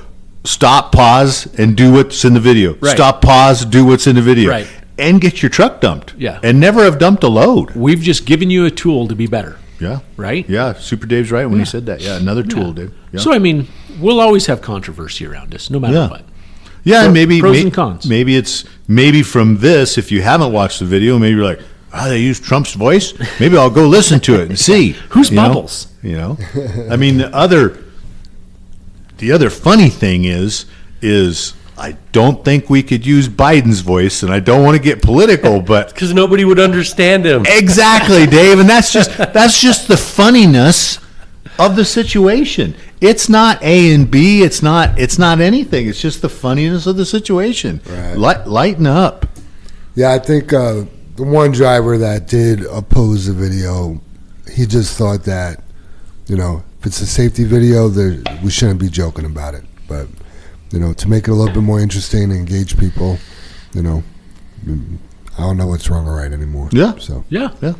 stop, pause, and do what's in the video. Right. Stop, pause, do what's in the video. Right. And get your truck dumped. Yeah. And never have dumped a load. We've just given you a tool to be better. Yeah. Right? Yeah. Super Dave's right when he said that. Yeah. Another tool, Dave. Yeah. So, I mean, we'll always have controversy around us, no matter what. Yeah, and maybe pros and cons. Maybe from this, if you haven't watched the video, maybe you're like, they use Trump's voice. Maybe I'll go listen to it and see Who's you know? Bubbles? I mean, the other funny thing is I don't think we could use Biden's voice, and I don't want to get political, but Because nobody would understand him. exactly, Dave, and that's just the funniness of the situation. It's not A and B. It's not anything. It's just the funniness of the situation. Right. Lighten up. Yeah, I think the one driver that did oppose the video, he just thought that, if it's a safety video, we shouldn't be joking about it. But, to make it a little bit more interesting and engage people, I don't know what's wrong or right anymore. Yeah. So. Yeah. Yeah.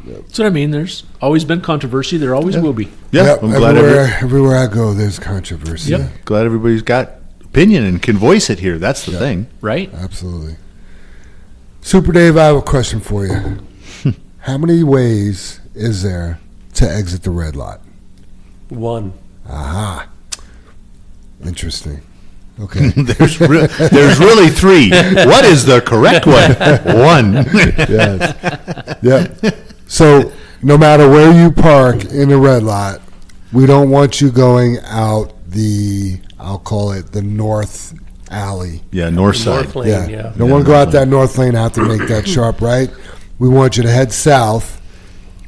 That's what I mean. There's always been controversy. There always will be. Yeah, Yep, I'm glad everywhere I go, there's controversy. Yep. glad everybody's got opinion and can voice it here. That's the thing. Right? Absolutely. Super Dave, I have a question for you. How many ways is there to exit the red lot? One. Aha. Interesting. Okay. There's really three. What is the correct one? One. Yes. Yep. So no matter where you park in the red lot, we don't want you going out I'll call it the north alley. Yeah, north side. North lane, yeah. Don't want to go out that north lane, have to make that sharp right. We want you to head south,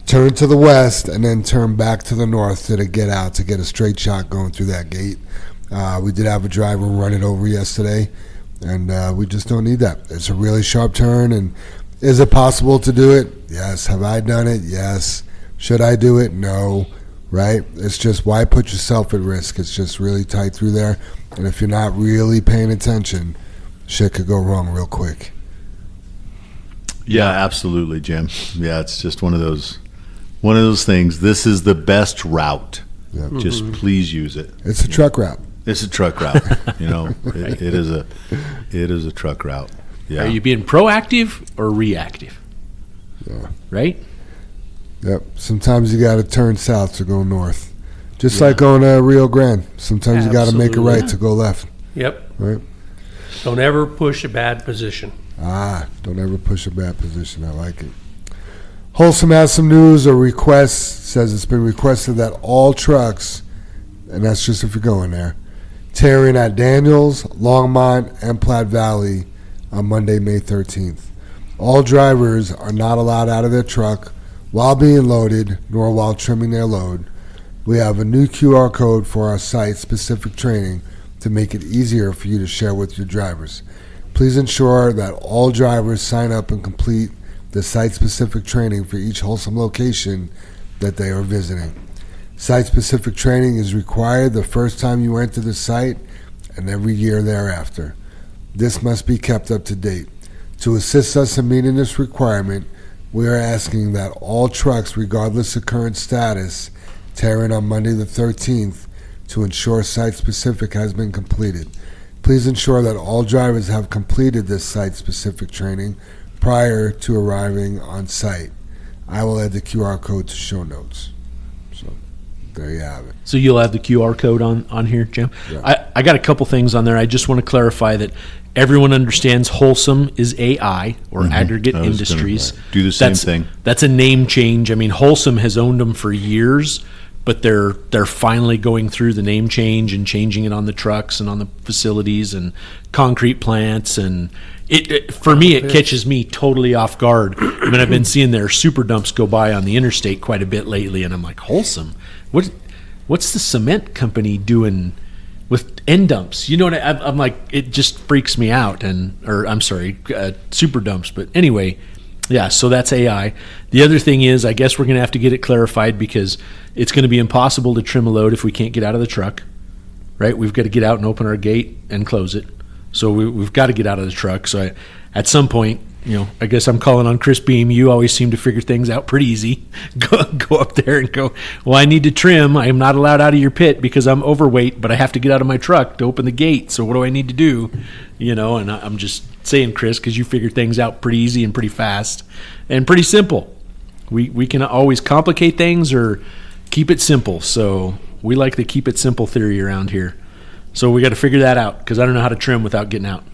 turn to the west, and then turn back to the north to get out, to get a straight shot going through that gate. We did have a driver run it over yesterday, and we just don't need that. It's a really sharp turn, and is it possible to do it? Yes. Have I done it? Yes. Should I do it? No. Right? It's just, why put yourself at risk? It's just really tight through there, and if you're not really paying attention, shit could go wrong real quick. Yeah, absolutely, Jim. Yeah, it's just one of those things. This is the best route. Yeah. Just please use it. It's a truck route. It's a truck route. It is a truck route. Yeah. Are you being proactive or reactive? Yeah. Right? Yep. Sometimes you got to turn south to go north. Just like going to Rio Grande. Sometimes you got to make a Absolutely. right to go left. Yep. Right? Don't ever push a bad position. Don't ever push a bad position. I like it. Wholesome has some news or requests. Says it's been requested that all trucks, and that's just if you're going there, tearing at Daniels, Longmont, and Platte Valley on Monday, May 13th. All drivers are not allowed out of their truck while being loaded, nor while trimming their load. We have a new QR code for our site-specific training to make it easier for you to share with your drivers. Please ensure that all drivers sign up and complete the site-specific training for each Wholesome location that they are visiting. Site-specific training is required the first time you enter the site and every year thereafter. This must be kept up to date. To assist us in meeting this requirement, we are asking that all trucks, regardless of current status, tear in on Monday the 13th to ensure site-specific has been completed. Please ensure that all drivers have completed this site-specific training prior to arriving on site. I will add the QR code to show notes. So there you have it. So you'll have the QR code on here, Jim? Yeah. I got a couple things on there. I just want to clarify that everyone understands Wholesome is AI, or Aggregate I was Industries. gonna do the same thing. That's a name change. I mean, Wholesome has owned them for years, but they're finally going through the name change and changing it on the trucks and on the facilities and concrete plants. And for me, it catches me totally off guard. I mean, I've been seeing their super dumps go by on the interstate quite a bit lately, and I'm like, Wholesome? What's the cement company doing with end dumps? You know what I'm like, it just freaks me out. Super dumps. But anyway, yeah, so that's AI. The other thing is, I guess we're going to have to get it clarified, because it's going to be impossible to trim a load if we can't get out of the truck, right? We've got to get out and open our gate and close it. So we've got to get out of the truck. So at some point, I guess I'm calling on Chris Beam. You always seem to figure things out pretty easy. Go up there and go, well, I need to trim. I am not allowed out of your pit because I'm overweight, but I have to get out of my truck to open the gate. So what do I need to do? And I'm just saying, Chris, because you figure things out pretty easy and pretty fast and pretty simple. We can always complicate things or keep it simple. So we like the keep it simple theory around here. So we got to figure that out because I don't know how to trim without getting out.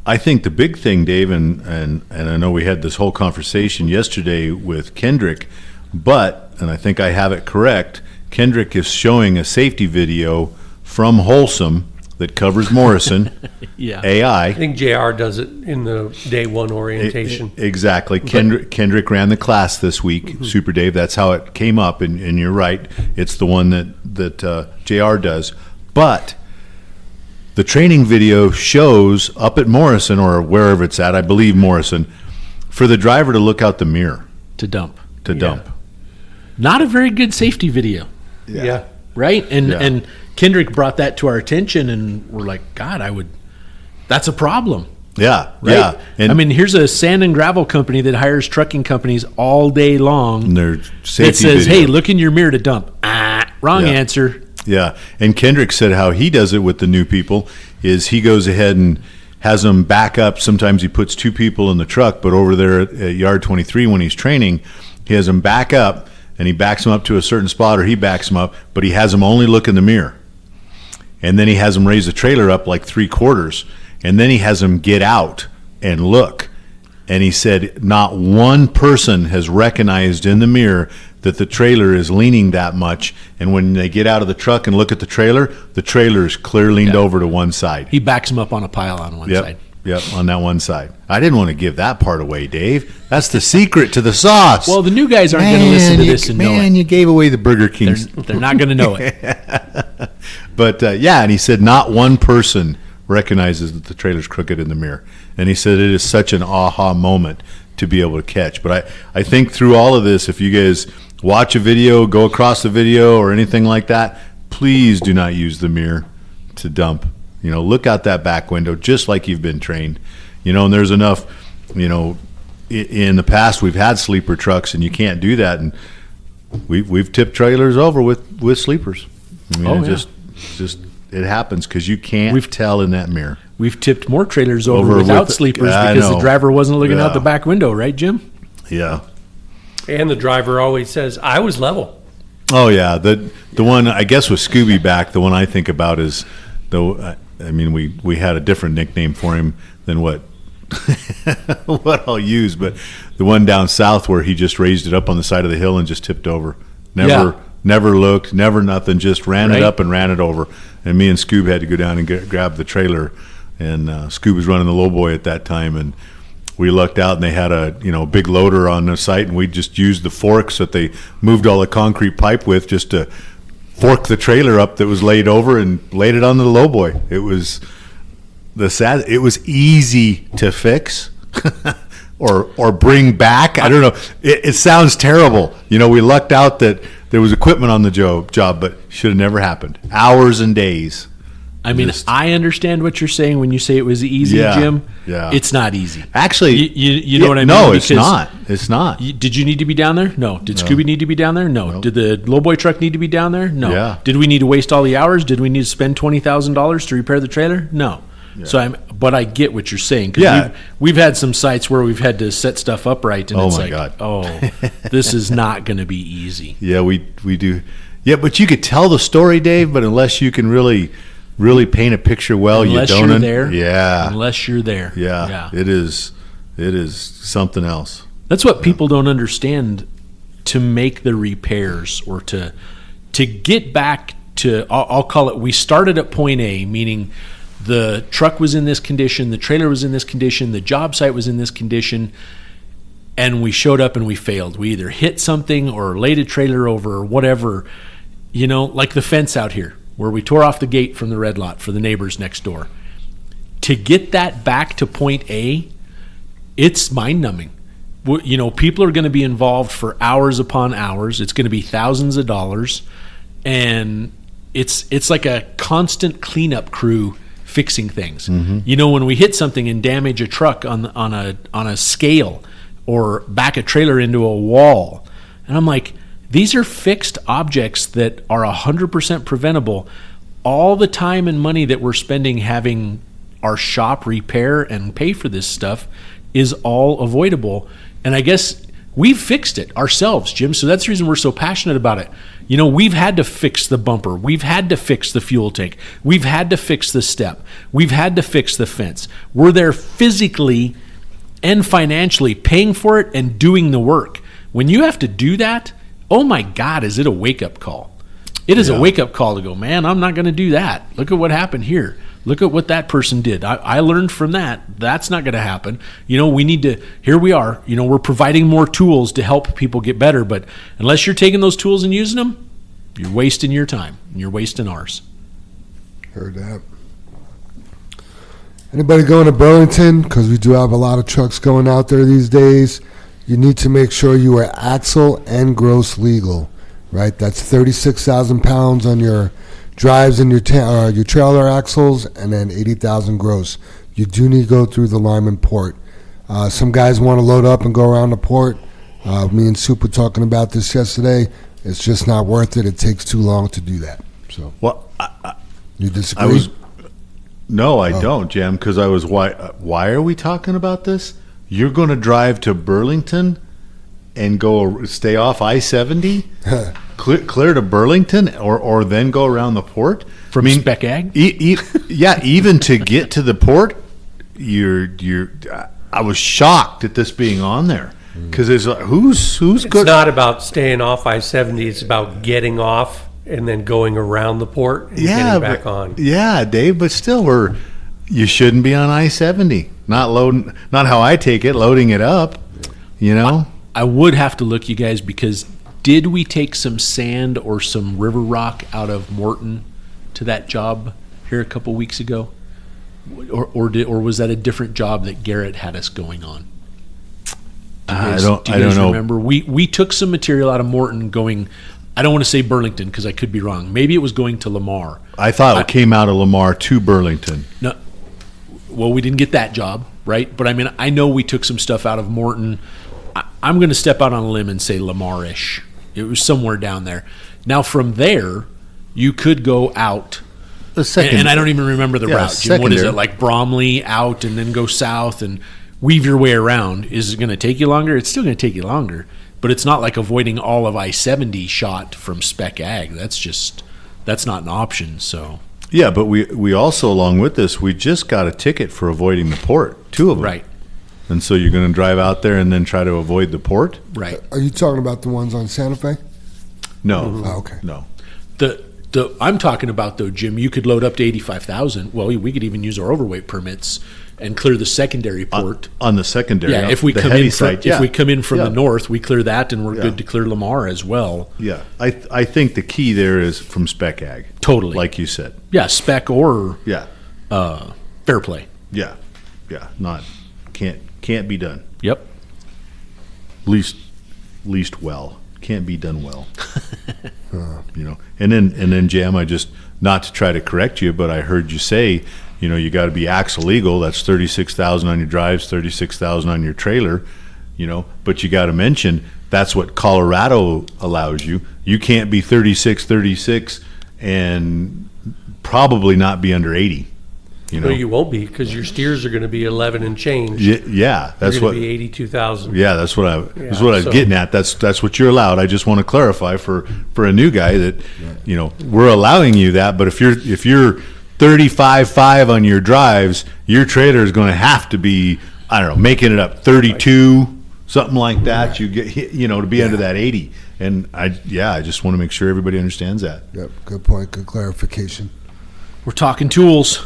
I think the big thing, Dave, and I know we had this whole conversation yesterday with Kendrick, and I think I have it correct, Kendrick is showing a safety video from Wholesome that covers Morrison, Yeah. AI. I think JR does it in the day one orientation. Exactly. Kendrick ran the class this week, Super Dave. That's how it came up, and you're right. It's the one that JR does. But the training video shows up at Morrison, or wherever it's at, I believe Morrison, for the driver to look out the mirror To dump. to dump. Not a very good safety video, Yeah. right? Yeah. And Kendrick brought that to our attention, and we're like, God, that's a problem. Yeah, Right? yeah. And I mean, here's a sand and gravel company that hires trucking companies all day long their safety that says, video. hey, look in your mirror to dump. Wrong Yeah. answer. Yeah, and Kendrick said how he does it with the new people is he goes ahead and has them back up. Sometimes he puts two people in the truck, but over there at yard 23 when he's training, he has them back up, and he backs them up to a certain spot, or he backs them up, but he has them only look in the mirror. And then he has them raise the trailer up like 3/4, and then he has them get out and look. And he said not one person has recognized in the mirror that the trailer is leaning that much. And when they get out of the truck and look at the trailer is clear leaned over to one side. He backs them up on a pile on one side. Yep, on that one side. I didn't want to give that part away, Dave. That's the secret to the sauce. Well, the new guys aren't going to listen to this and know it. you gave away the Burger King. They're not going to know it. But and he said not one person recognizes that the trailer's crooked in the mirror. And he said it is such an aha moment to be able to catch. But I think through all of this, if you guys watch a video, go across the video or anything like that, please do not use the mirror to dump. Look out that back window just like you've been trained. And there's enough, in the past we've had sleeper trucks and you can't do that. And we've tipped trailers over with sleepers. I mean, it happens because you can't tell in that mirror. We've tipped more trailers over without sleepers because the driver wasn't looking out the back window, right, Jim? Yeah. And the driver always says, I was level. Oh yeah, the one I guess with Scooby back. The one I think about is we had a different nickname for him than what I'll use, but the one down south where he just raised it up on the side of the hill and just tipped over. Never looked, never nothing. Just ran it up and ran it over. And me and Scoob had to go down and grab the trailer. And Scoob was running the lowboy at that time, and we lucked out, and they had a big loader on the site, and we just used the forks that they moved all the concrete pipe with just to fork the trailer up that was laid over and laid it on the lowboy. It was it was easy to fix or bring back. I don't know. It sounds terrible. We lucked out that there was equipment on the job, but should have never happened. Hours and days. I mean, I understand what you're saying when you say it was easy, Jim. Yeah. It's not easy. Actually, you know what I mean? No, it's not. It's not. Did you need to be down there? No. Did Scooby need to be down there? No. Did the lowboy truck need to be down there? No. Yeah. Did we need to waste all the hours? Did we need to spend $20,000 to repair the trailer? No. Yeah. So but I get what you're saying. We've had some sites where we've had to set stuff upright, and it's like, this is not going to be easy. Yeah, we do. Yeah, but you could tell the story, Dave. But unless you can really paint a picture well, unless you don't. You're there. Yeah. Unless you're there. Yeah. It is something else. That's what people don't understand. To make the repairs or to get back to, I'll call it. We started at point A, meaning the truck was in this condition, the trailer was in this condition, the job site was in this condition, and we showed up and we failed. We either hit something or laid a trailer over or whatever, like the fence out here where we tore off the gate from the red lot for the neighbors next door. To get that back to point A, it's mind-numbing. People are going to be involved for hours upon hours. It's going to be thousands of dollars, and it's like a constant cleanup crew fixing things. Mm-hmm. When we hit something and damage a truck on a scale or back a trailer into a wall, and I'm like, these are fixed objects that are 100% preventable. All the time and money that we're spending having our shop repair and pay for this stuff is all avoidable. And I guess We've fixed it ourselves, Jim. So that's the reason we're so passionate about it. You know, we've had to fix the bumper. We've had to fix the fuel tank. We've had to fix the step. We've had to fix the fence. We're there physically and financially paying for it and doing the work. When you have to do that, oh my God, is it a wake-up call? It is a wake-up call to go, man, I'm not going to do that. Look at what happened here. Look at what that person did. I learned from that. That's not going to happen. You know, we need to, here we are, you know, we're providing more tools to help people get better. But unless you're taking those tools and using them, you're wasting your time and you're wasting ours. Heard that. Anybody going to Burlington? Because we do have a lot of trucks going out there these days. You need to make sure you are axle and gross legal, right? That's 36,000 pounds on your drives and your trailer axles, and then 80,000 gross. You do need to go through the Lyman port. Some guys want to load up and go around the port. Me and Soup were talking about this yesterday. It's just not worth it. It takes too long to do that. So, Well, you disagree? No, I don't, Jim, because why are we talking about this? You're going to drive to Burlington and go stay off I-70, clear to Burlington, or then go around the port? From Spec Ag? Yeah, even to get to the port, I was shocked at this being on there. Because it's like, who's It's good? not about staying off I-70. It's about getting off and then going around the port and getting back on. Yeah, Dave, but still, you shouldn't be on I-70. Not how I take it, loading it up, you know? I would have to look, you guys, because did we take some sand or some river rock out of Morton to that job here a couple weeks ago? Or was that a different job that Garrett had us going on? I don't know. Remember, we took some material out of Morton going, I don't want to say Burlington because I could be wrong. Maybe it was going to Lamar. I thought it came out of Lamar to Burlington. No, well, we didn't get that job, right? But I mean, I know we took some stuff out of Morton. I'm going to step out on a limb and say Lamar-ish. It was somewhere down there. Now, from there, you could go out. And I don't even remember the route. Jim, what is it, like Bromley out and then go south and weave your way around? Is it going to take you longer? It's still going to take you longer. But it's not like avoiding all of I-70 shot from Spec Ag. That's not an option. So Yeah, but we also, along with this, we just got a ticket for avoiding the port, 2 of them. Right. And so you're going to drive out there and then try to avoid the port? Right. Are you talking about the ones on Santa Fe? No. Oh, okay. No. The I'm talking about, though, Jim, you could load up to 85,000. Well, we could even use our overweight permits and clear the secondary port. On the secondary. Yeah, if we the come heavy in from, side, yeah. if we come in from Yeah. the north, we clear that, and we're Yeah. good to clear Lamar as well. Yeah. I think the key there is from Spec Ag. Totally. Like you said. Yeah, spec or Yeah. fair play. Yeah. Yeah. Can't be done. Yep. Least well. Can't be done well. You know. And then Jam, I just, not to try to correct you, but I heard you say, you know, you got to be axle legal. That's 36,000 on your drives, 36,000 on your trailer, you know, but you got to mention that's what Colorado allows you. You can't be 36 and probably not be under 80. You know, No, you won't be because your steers are going to be 11 and change. yeah, that's They're what. going to be 82,000. Yeah, that's what I was so- getting at. That's what you're allowed. I just want to clarify for a new guy that, you know, we're allowing you that. But if you're 35.5 on your drives, your trailer is going to have to be, I don't know, making it up 32, something like that. You get, you know, to be under that 80. And I just want to make sure everybody understands that. Yep. Good point. Good clarification. We're talking tools.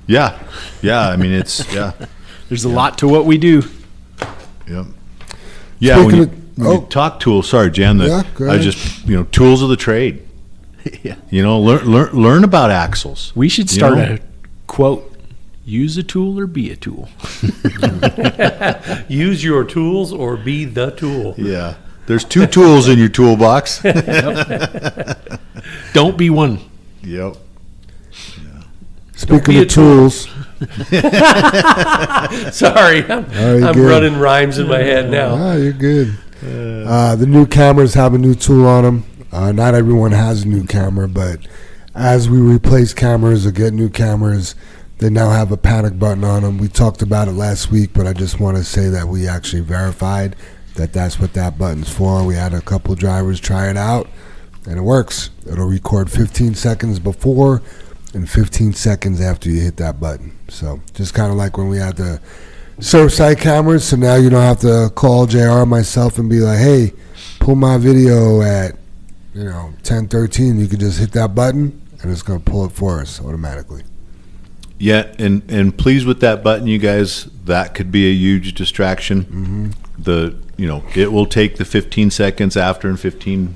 Yeah. I mean, it's There's a lot to what we do. Yep. Yeah. Speaking When of- you talk tools, sorry, Jan. Yeah, go I ahead. just, you know, tools of the trade. Yeah. You know, learn about axles. We should You start know? a quote: "Use a tool or be a tool." Use your tools or be the tool. Yeah. There's 2 tools in your toolbox. Don't be one. Yep. Speaking be a of tools, Sorry, I'm good. running rhymes in my head now. you're good. The new cameras have a new tool on them. Not everyone has a new camera, but as we replace cameras or get new cameras, they now have a panic button on them. We talked about it last week, but I just want to say that we actually verified that's what that button's for. We had a couple drivers try it out, and it works. It'll record 15 seconds before and 15 seconds after you hit that button. So just kind of like when we had the Surfside cameras, so now you don't have to call JR or myself and be like, hey, pull my video at 10:13. You can just hit that button and it's going to pull it for us automatically. Yeah, and please with that button, you guys, that could be a huge distraction. It will take the 15 seconds after and 15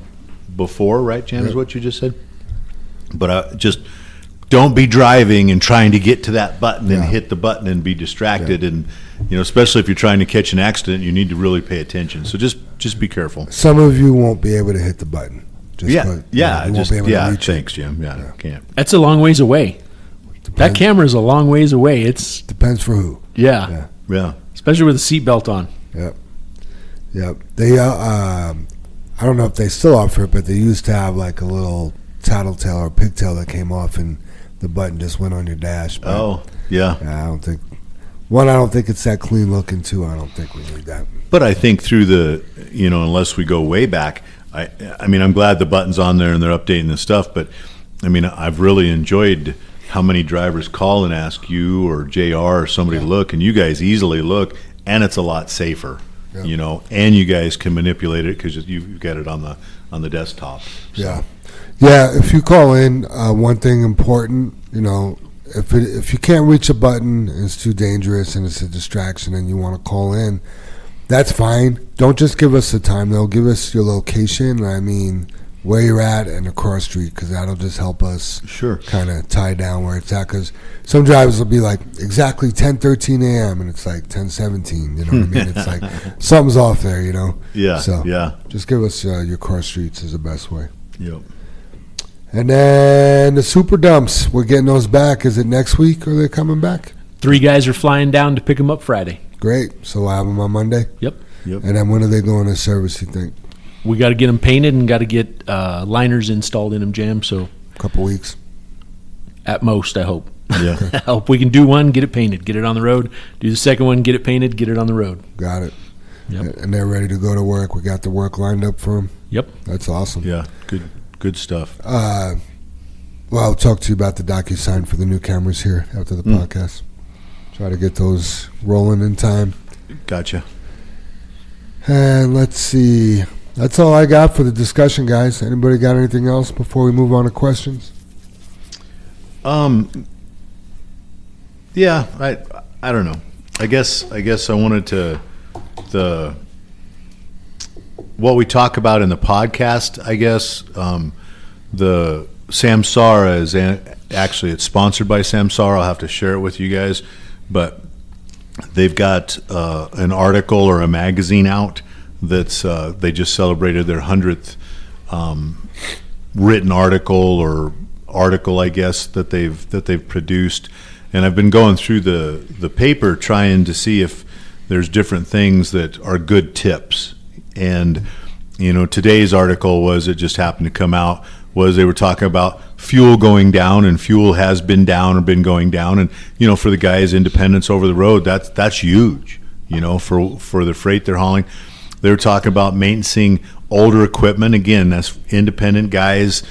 before, right, Jan, is what you just said? But just don't be driving and trying to get to that button and hit the button and be distracted. And, especially if you're trying to catch an accident, you need to really pay attention. So just be careful. Some of you won't be able to hit the button. You won't be able to reach thanks, it. Jim. Yeah, can't. That's a long ways away. That camera is a long ways away. It's Depends for who. yeah. Especially with a seatbelt on. Yep. They, I don't know if they still offer it, but they used to have like a little tattletale or pigtail that came off and the button just went on your dash. But, Oh, yeah. I don't think it's that clean looking. Two, I don't think we need that. But I think through the, unless we go way back, I mean, I'm glad the button's on there and they're updating the stuff, but I mean, I've really enjoyed how many drivers call and ask you or JR or somebody to look, and you guys easily look, and it's a lot safer, and you guys can manipulate it because you've got it on the desktop. So. Yeah. If you call in, one thing important, if you can't reach a button and it's too dangerous and it's a distraction and you want to call in, that's fine. Don't just give us the time though. Give us your location. I mean, where you're at and across street, because that'll just help us kind of tie down where it's at. Because some drivers will be like exactly 10:13 a.m. and it's like 10:17. You know what I mean? It's like something's off there. Yeah. So yeah. just give us your cross streets is the best way. Yep. And then the super dumps, we're getting those back. Is it next week or are they coming back? 3 guys are flying down to pick them up Friday. Great. So we'll have them on Monday. Yep. And then when are they going to service, you think? We got to get them painted and got to get liners installed in them, Jam. So A couple weeks. At most, I hope. Yeah. I hope we can do one, get it painted, get it on the road. Do the second one, get it painted, get it on the road. Got it. Yep. And they're ready to go to work. We got the work lined up for them. Yep. That's awesome. Yeah. Good stuff. Well, I'll talk to you about the DocuSign for the new cameras here after the podcast. Try to get those rolling in time. Gotcha. And let's see. That's all I got for the discussion, guys. Anybody got anything else before we move on to questions? Yeah, I don't know. I guess I wanted to what we talk about in the podcast. I guess the Samsara is actually it's sponsored by Samsara. I'll have to share it with you guys, but they've got an article or a magazine out that's they just celebrated their 100th written article, I guess, that they've produced. And I've been going through the paper trying to see if there's different things that are good tips. And today's article was, it just happened to come out, was they were talking about fuel going down, and fuel has been down or been going down. And for the guys independents over the road, that's huge. For the freight they're hauling. They were talking about maintaining older equipment. Again, that's independent guys,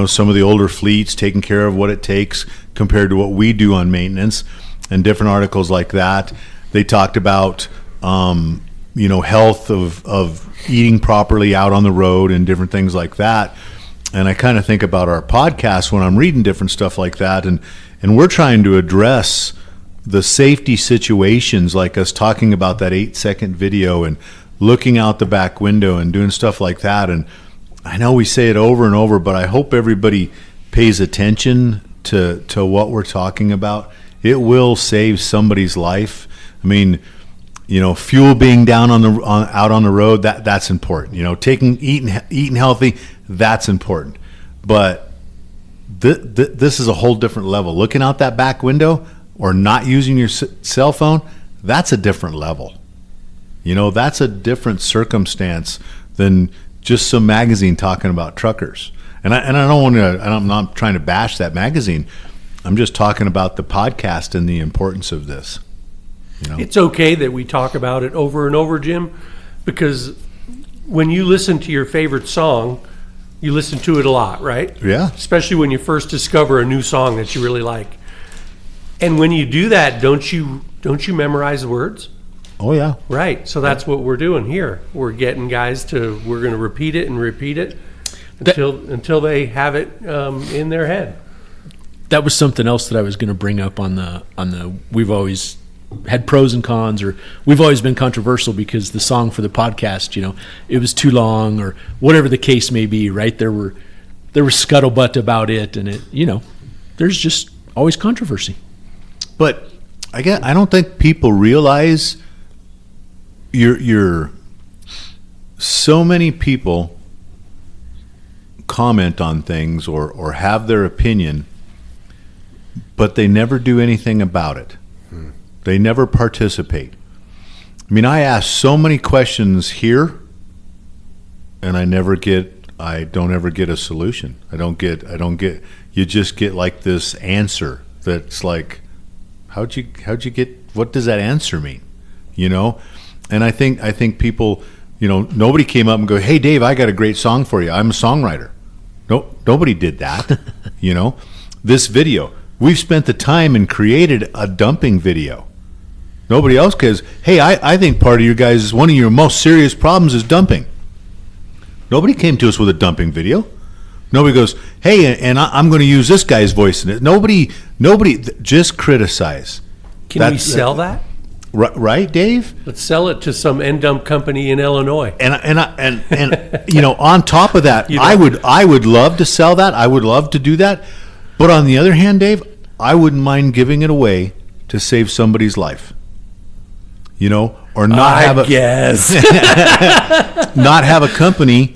some of the older fleets taking care of what it takes compared to what we do on maintenance, and different articles like that. They talked about, health of eating properly out on the road and different things like that. And I kind of think about our podcast when I'm reading different stuff like that. And we're trying to address the safety situations, like us talking about that 8-second video and looking out the back window and doing stuff like that. And I know we say it over and over, but I hope everybody pays attention to what we're talking about. It will save somebody's life. I mean, fuel being down out on the road, that's important. Eating healthy, that's important. But this is a whole different level. Looking out that back window or not using your cell phone, that's a different level. That's a different circumstance than just some magazine talking about truckers. And I don't want to. I'm not trying to bash that magazine. I'm just talking about the podcast and the importance of this. It's okay that we talk about it over and over, Jim, because when you listen to your favorite song, you listen to it a lot, right? Yeah. Especially when you first discover a new song that you really like. And when you do that, don't you memorize the words? Oh yeah. Right. So that's what we're doing here. We're getting guys we're going to repeat it and repeat it until they have it in their head. That was something else that I was going to bring up on the we've always had pros and cons, or we've always been controversial because the song for the podcast, it was too long or whatever the case may be, right? There was scuttlebutt about it, and there's just always controversy. But I don't think people realize you're so many people comment on things or have their opinion, but they never do anything about it. They never participate. I mean, I ask so many questions here, and I don't ever get a solution. I don't get. You just get like this answer that's like, how'd you get? What does that answer mean? And I think people, nobody came up and go, hey Dave, I got a great song for you. I'm a songwriter. No, nobody did that. This video, we've spent the time and created a dumping video. Nobody else cares. Hey, I think part of one of your most serious problems is dumping. Nobody came to us with a dumping video. Nobody goes, hey, and I'm going to use this guy's voice in it. Nobody, just criticize. Can we sell that? Right, Dave? Let's sell it to some end dump company in Illinois. And on top of that, I would love to sell that. I would love to do that. But on the other hand, Dave, I wouldn't mind giving it away to save somebody's life. Or not not have a company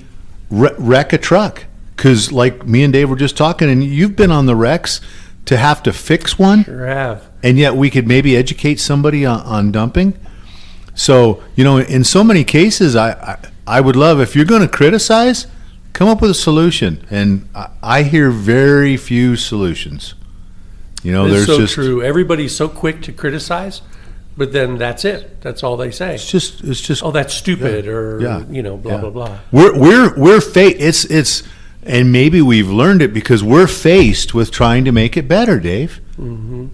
wreck a truck. Because like me and Dave were just talking, and you've been on the wrecks to have to fix one. Sure have. And yet we could maybe educate somebody on dumping. So, in so many cases, I would love, if you're going to criticize, come up with a solution. And I hear very few solutions. It's so true. Everybody's so quick to criticize, but then that's it. That's all they say. It's just oh, that's stupid, blah blah blah. We're it's and maybe we've learned it because we're faced with trying to make it better, Dave. Mm-hmm.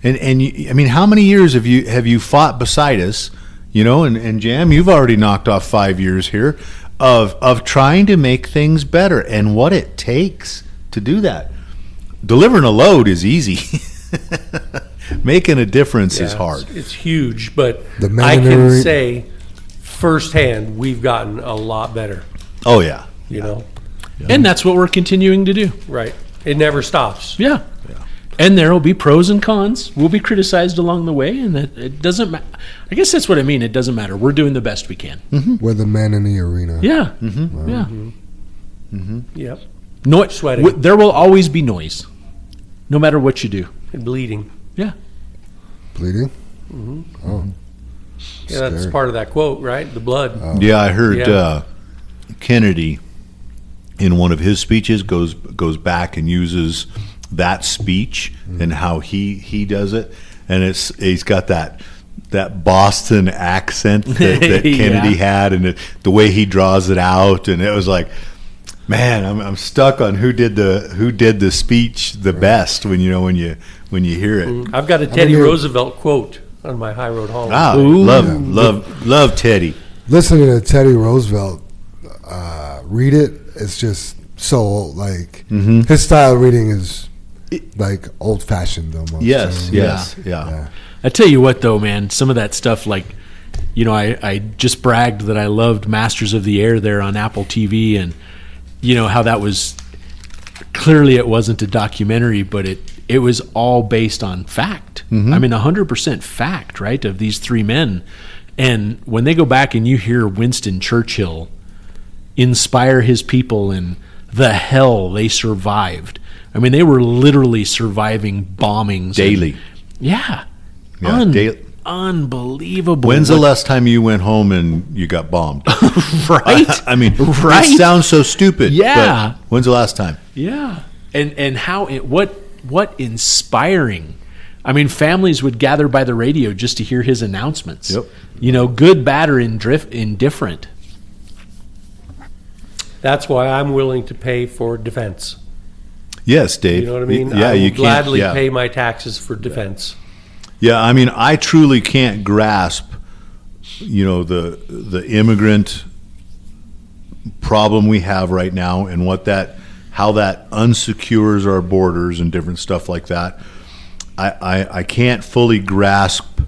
And how many years have you fought beside us? And Jam, you've already knocked off 5 years here of trying to make things better and what it takes to do that. Delivering a load is easy. Making a difference is hard. It's huge, but I can say firsthand we've gotten a lot better. Oh yeah. Yeah. And that's what we're continuing to do. Right. It never stops. Yeah. And there will be pros and cons. We'll be criticized along the way, and that it doesn't matter. I guess that's what I mean. It doesn't matter. We're doing the best we can. Mm-hmm. We're the men in the arena. Yeah. Mm-hmm. Wow. Yeah. Mm-hmm. Yep. Sweating. There will always be noise, no matter what you do. And bleeding. Yeah. Bleeding? Mm-hmm. Oh. Yeah, that's part of that quote, right? The blood. Oh. Yeah, I heard Kennedy in one of his speeches goes back and uses that speech and how he does it, and he's got that Boston accent that Kennedy had, and the way he draws it out, and it was like, man, I'm stuck on who did the speech the best when you hear it. I've got a Teddy Roosevelt quote on my high road home. Ah, love Teddy. Listening to Teddy Roosevelt read it, it's just so like his style of reading is like old fashioned almost. Yes, so, yeah. I tell you what, though, man, some of that stuff, like, I just bragged that I loved Masters of the Air there on Apple TV, and how that was clearly it wasn't a documentary, but it was all based on fact. Mm-hmm. I mean, 100% fact, right, of these three men. And when they go back and you hear Winston Churchill inspire his people and the hell they survived. I mean, they were literally surviving bombings daily. Daily. Unbelievable. When's the last time you went home and you got bombed? Right? I mean, right? It sounds so stupid. Yeah. But when's the last time? Yeah. And how what inspiring I mean, families would gather by the radio just to hear his announcements. Yep. You know, good, bad, or indifferent. That's why I'm willing to pay for defense. Yes, Dave. You know what I mean? Yeah, I will you can't gladly yeah. pay my taxes for defense. Yeah, I mean, I truly can't grasp, you know, the immigrant problem we have right now and how that unsecures our borders and different stuff like that. I can't fully grasp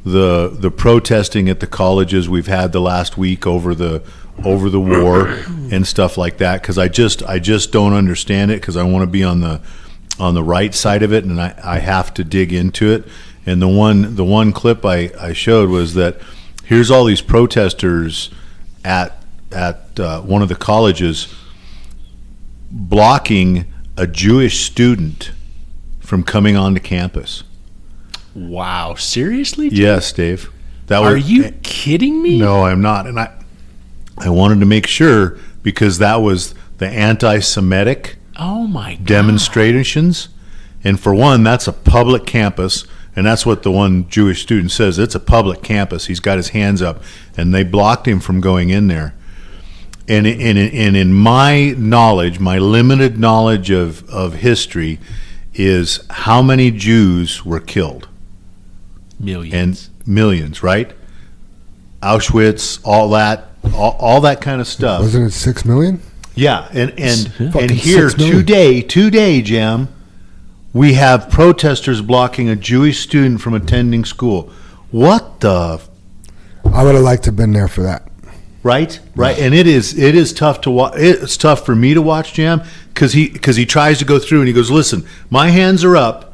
the protesting at the colleges we've had the last week over the war and stuff like that, because I just don't understand it, because I want to be on the right side of it, and I have to dig into it. And the one clip I showed was that here's all these protesters at one of the colleges blocking a Jewish student from coming onto campus. Wow, seriously? Yes, Dave. Are you kidding me? No, I'm not. And I wanted to make sure, because that was the anti-Semitic Oh my God. demonstrations. And for one, that's a public campus, and that's what the one Jewish student says. It's a public campus. He's got his hands up, and they blocked him from going in there. And in my knowledge, my limited knowledge of history, is how many Jews were killed. Millions. And millions, right? Auschwitz, all that kind of stuff. Wasn't it 6 million? Yeah, and Fucking here 6 million. today, Jam, we have protesters blocking a Jewish student from attending school. What the? I would have liked to have been there for that. Right, and it is tough to watch. It's tough for me to watch, Jam, because he tries to go through and he goes, listen, my hands are up.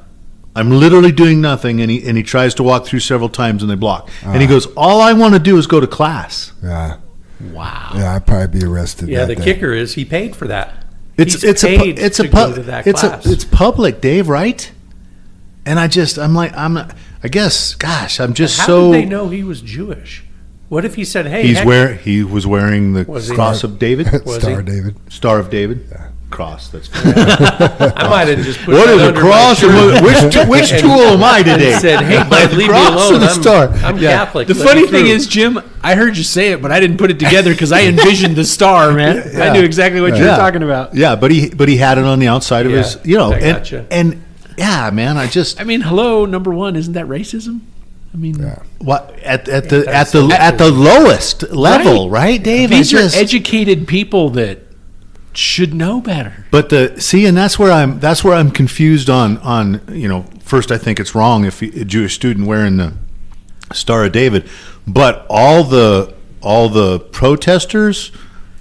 I'm literally doing nothing, and he tries to walk through several times and they block. And he goes, all I want to do is go to class. Yeah. Wow. Yeah, I'd probably be arrested. Yeah, that the day. kicker is he paid for that. It's public, Dave, right? And I guess, gosh, I'm just How so. did they know he was Jewish? What if he said, "Hey, He was wearing the Was he? cross of David, Was Star he? David. Star of David, cross. That's I might have just put what that is a under cross? my shirt Which and- tool am I today? and said, "Hey, bud, leave me cross or alone. the star? I'm Yeah. Catholic." The Let funny me thing through." is, Jim, I heard you say it, but I didn't put it together because I envisioned the star, man. I knew exactly what you were talking about. Yeah, but he had it on the outside of his, I gotcha. and yeah, man, I mean, hello, number one, isn't that racism? I mean, what at the lowest level, right, Dave? these are educated people that should know better. But and that's where I'm confused on first I think it's wrong if a Jewish student wearing the Star of David, but all the protesters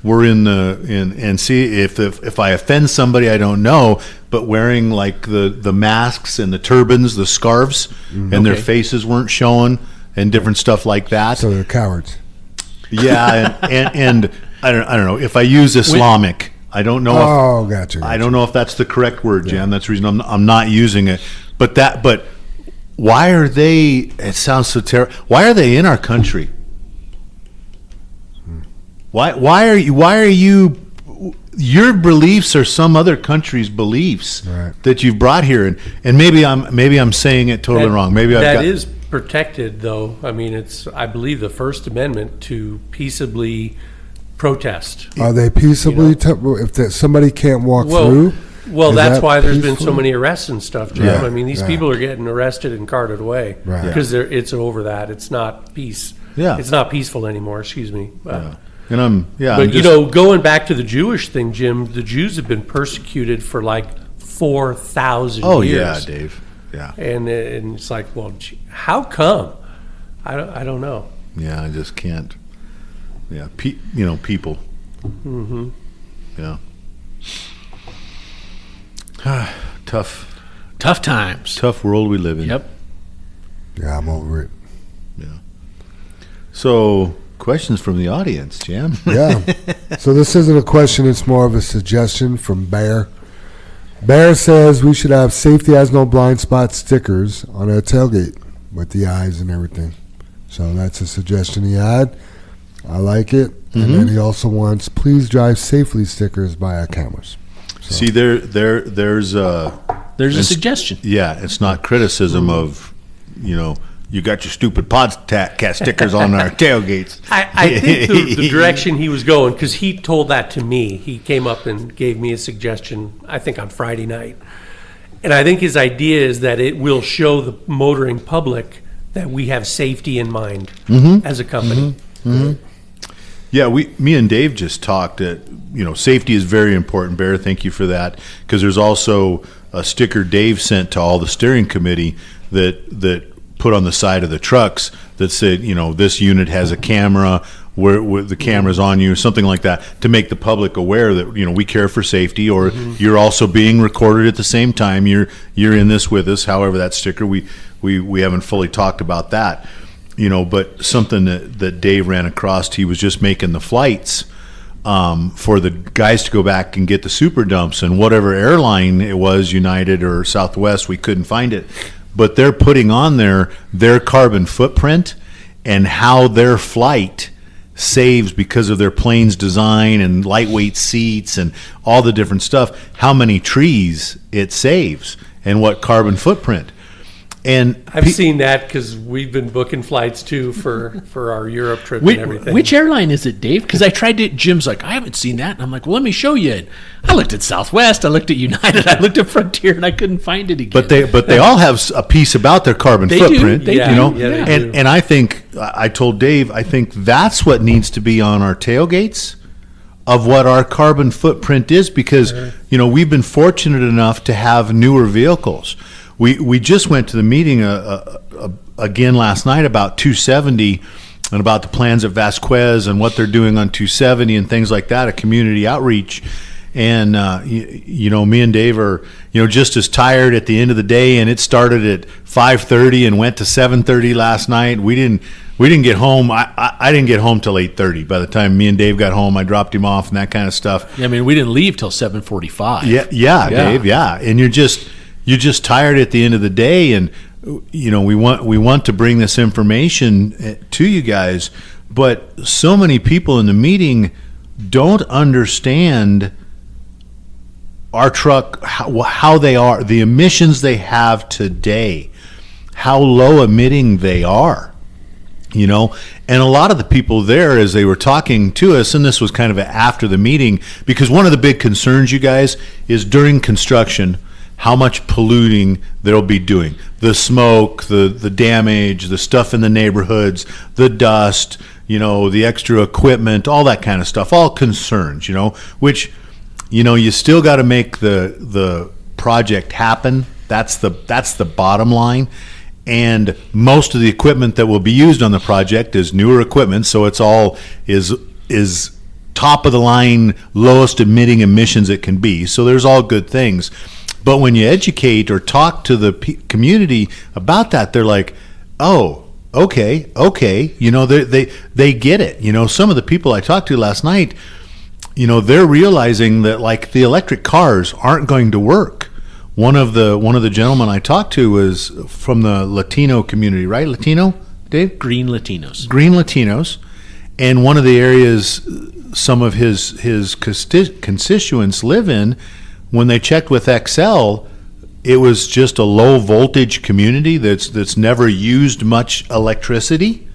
were and see if I offend somebody I don't know, but wearing like the masks and the turbans, the scarves, and their faces weren't showing and different stuff like that. So they're cowards. Yeah, and I don't know if I use Islamic. I don't know. Oh, gotcha. I don't know if that's the correct word, Jan. That's the reason I'm not using it. But why are they? It sounds so terrible. Why are they in our country? Why are you? Your beliefs are some other country's beliefs that you've brought here, and maybe I'm saying it totally wrong. Maybe that is protected, though. I mean, it's I believe the First Amendment to peaceably protest. Are they peaceably? If somebody can't walk through? Well, is that's that why there's been peaceful? so many arrests and stuff, Jim. Yeah, I mean, these yeah. people are getting arrested and carted away Right. because it's over that. It's not peace. Yeah. It's not peaceful anymore. Excuse me. And But going back to the Jewish thing, Jim, the Jews have been persecuted for like 4,000 Oh years. yeah, Dave. Yeah. And it's like, well, how come? I don't know. Yeah, I just can't. Yeah, people. Mm-hmm. Yeah. Tough times. Tough world we live in. Yep. Yeah, I'm over it. Yeah. So, questions from the audience, Jam? Yeah. So this isn't a question, it's more of a suggestion from Bear. Bear says we should have safety has no blind spot stickers on our tailgate with the eyes and everything. So that's a suggestion he had. I like it. And then he also wants please drive safely stickers by our cameras. So. See, there's there's a It's- suggestion. Yeah, it's not criticism of, you got your stupid podcast stickers on our tailgates. I think the direction he was going, because he told that to me. He came up and gave me a suggestion, I think on Friday night. And I think his idea is that it will show the motoring public that we have safety in mind as a company. Yeah, me and Dave just talked that, safety is very important. Bear, thank you for that. Because there's also a sticker Dave sent to all the steering committee that put on the side of the trucks that said, this unit has a camera, where the camera's on you, something like that, to make the public aware that, we care for safety, or you're also being recorded at the same time. You're in this with us. However, that sticker, we haven't fully talked about that. But something that Dave ran across, he was just making the flights for the guys to go back and get the super dumps, and whatever airline it was, United or Southwest, we couldn't find it. But they're putting on their carbon footprint and how their flight saves, because of their plane's design and lightweight seats and all the different stuff, how many trees it saves and what carbon footprint. And I've seen that because we've been booking flights too for our Europe trip and everything. Which airline is it, Dave? Because I tried to. Jim's like, I haven't seen that, and I'm like, well, let me show you. I looked at Southwest, I looked at United, I looked at Frontier, and I couldn't find it again. But they all have a piece about their carbon They do. footprint. They do. You Yeah, they do. and I think I told Dave, I think that's what needs to be on our tailgates, of what our carbon footprint is, because we've been fortunate enough to have newer vehicles. We just went to the meeting again last night about 270 and about the plans at Vasquez and what they're doing on 270 and things like that, a community outreach. And me and Dave are just as tired at the end of the day, and it started at 5:30 and went to 7:30 last night. We didn't get home. I didn't get home till 8:30. By the time me and Dave got home, I dropped him off and that kind of stuff. I mean, we didn't leave till 7:45. Yeah, Dave. Yeah, and you're just tired at the end of the day, and we want to bring this information to you guys, but so many people in the meeting don't understand our truck, how they are, the emissions they have today, how low emitting they are. And a lot of the people there, as they were talking to us, and this was kind of after the meeting, because one of the big concerns, you guys, is during construction, how much polluting they'll be doing. The smoke, the damage, the stuff in the neighborhoods, the dust, the extra equipment, all that kind of stuff, all concerns, which, you still got to make the project happen. That's the bottom line. And most of the equipment that will be used on the project is newer equipment, so it's all is top of the line, lowest emitting emissions it can be. So there's all good things. But when you educate or talk to the community about that, they're like, "Oh, okay." They get it. Some of the people I talked to last night, they're realizing that, like, the electric cars aren't going to work. One of the gentlemen I talked to was from the Latino community, right? Latino, Dave? Green Latinos. Green Latinos. And one of the areas some of his constituents live in, when they checked with XL, it was just a low voltage community that's never used much electricity.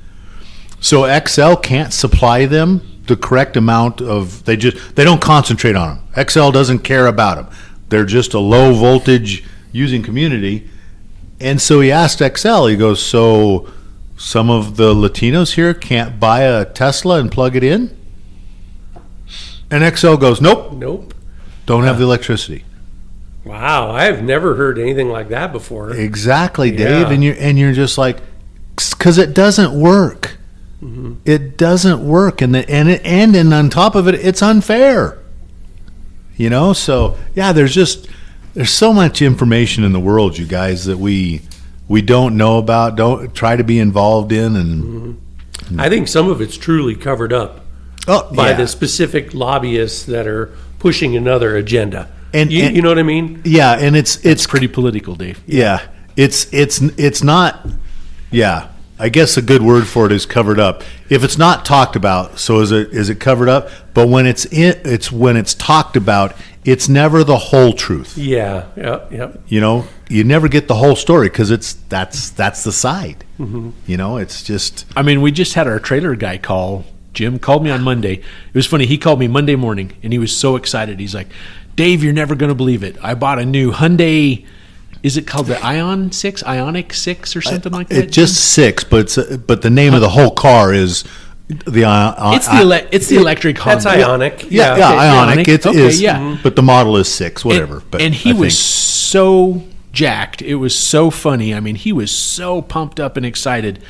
So XL can't supply them the correct amount of, they don't concentrate on them. XL doesn't care about them. They're just a low voltage using community. And so he asked XL, he goes, so some of the Latinos here can't buy a Tesla and plug it in? And XL goes, nope. Don't have the electricity. Wow, I have never heard anything like that before. Exactly, Dave. Yeah. And you're just like, because it doesn't work. Mm-hmm. It doesn't work, and on top of it, it's unfair. So yeah, there's so much information in the world, you guys, that we don't know about, don't try to be involved in, and I think some of it's truly covered up by the specific lobbyists that are pushing another agenda. And you know what I mean? Yeah, and it's Pretty political, Dave. yeah, it's not. Yeah, I guess a good word for it is covered up. If it's not talked about, so is it covered up? But when when it's talked about, it's never the whole truth. Yeah, yeah. You know, you never get the whole story because that's the side. Mm-hmm. You know, it's just. I mean, we just had our trailer guy call. Jim called me on Monday. It was funny. He called me Monday morning, and he was so excited. He's like, "Dave, you're never going to believe it. I bought a new Hyundai. Is it called the Ioniq 6 or something like that?" It's just 6, but the name of the whole car is the it's the electric Honda. That's Ioniq. Yeah, Ioniq. It is. Yeah. But the model is 6, whatever. And he was so jacked. It was so funny. I mean, he was so pumped up and excited.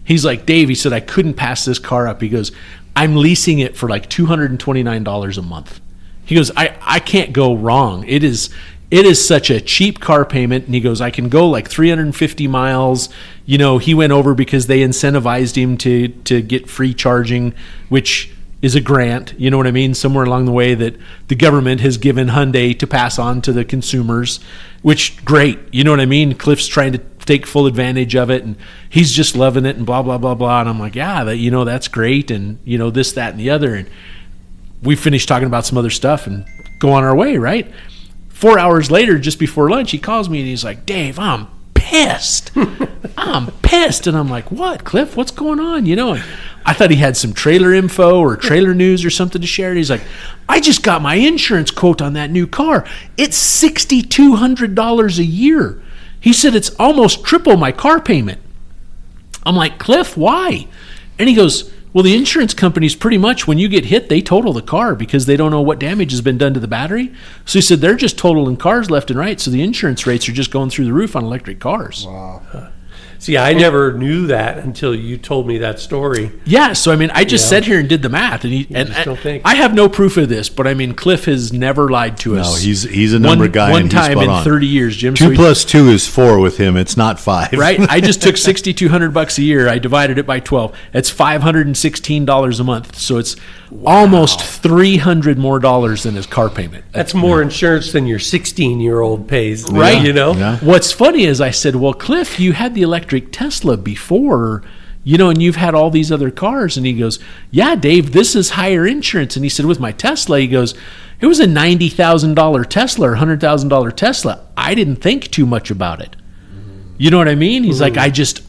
He's like, "Dave," he said, "I couldn't pass this car up." He goes, "I'm leasing it for like $229 a month." He goes, I can't go wrong. It is such a cheap car payment." And he goes, "I can go like 350 miles. You know, he went over because they incentivized him to get free charging, which is a grant, you know what I mean, somewhere along the way that the government has given Hyundai to pass on to the consumers, which great. You know what I mean? Cliff's trying to take full advantage of it, and he's just loving it and blah, blah, blah, blah. And I'm like, yeah, that's great. And, this, that, and the other. And we finished talking about some other stuff and go on our way, right? 4 hours later, just before lunch, he calls me and he's like, "Dave, I'm pissed. I'm pissed." And I'm like, "What, Cliff? What's going on?" And I thought he had some trailer info or trailer news or something to share. And he's like, "I just got my insurance quote on that new car. It's $6,200 a year." He said, "It's almost triple my car payment." I'm like, "Cliff, why?" And he goes, "Well, the insurance companies pretty much, when you get hit, they total the car because they don't know what damage has been done to the battery." So he said they're just totaling cars left and right, so the insurance rates are just going through the roof on electric cars. Wow. See, I never knew that until you told me that story. Yeah, so I mean, I just sat here and did the math, and I have no proof of this, but I mean, Cliff has never lied to us. No, he's a number guy. One time in 30 years, Jim. 2 plus 2 is 4 with him. It's not 5. Right? I just took $6,200 a year. I divided it by 12. That's $516 a month. So it's almost $300 more than his car payment. That's more insurance than your 16-year-old pays, right? Yeah. What's funny is I said, "Well, Cliff, you had the electric Tesla before, and you've had all these other cars." And he goes, "Yeah, Dave, this is higher insurance." And he said, "With my Tesla," he goes, "it was a $90,000 Tesla or $100,000 Tesla. I didn't think too much about it." You know what I mean? He's like, I just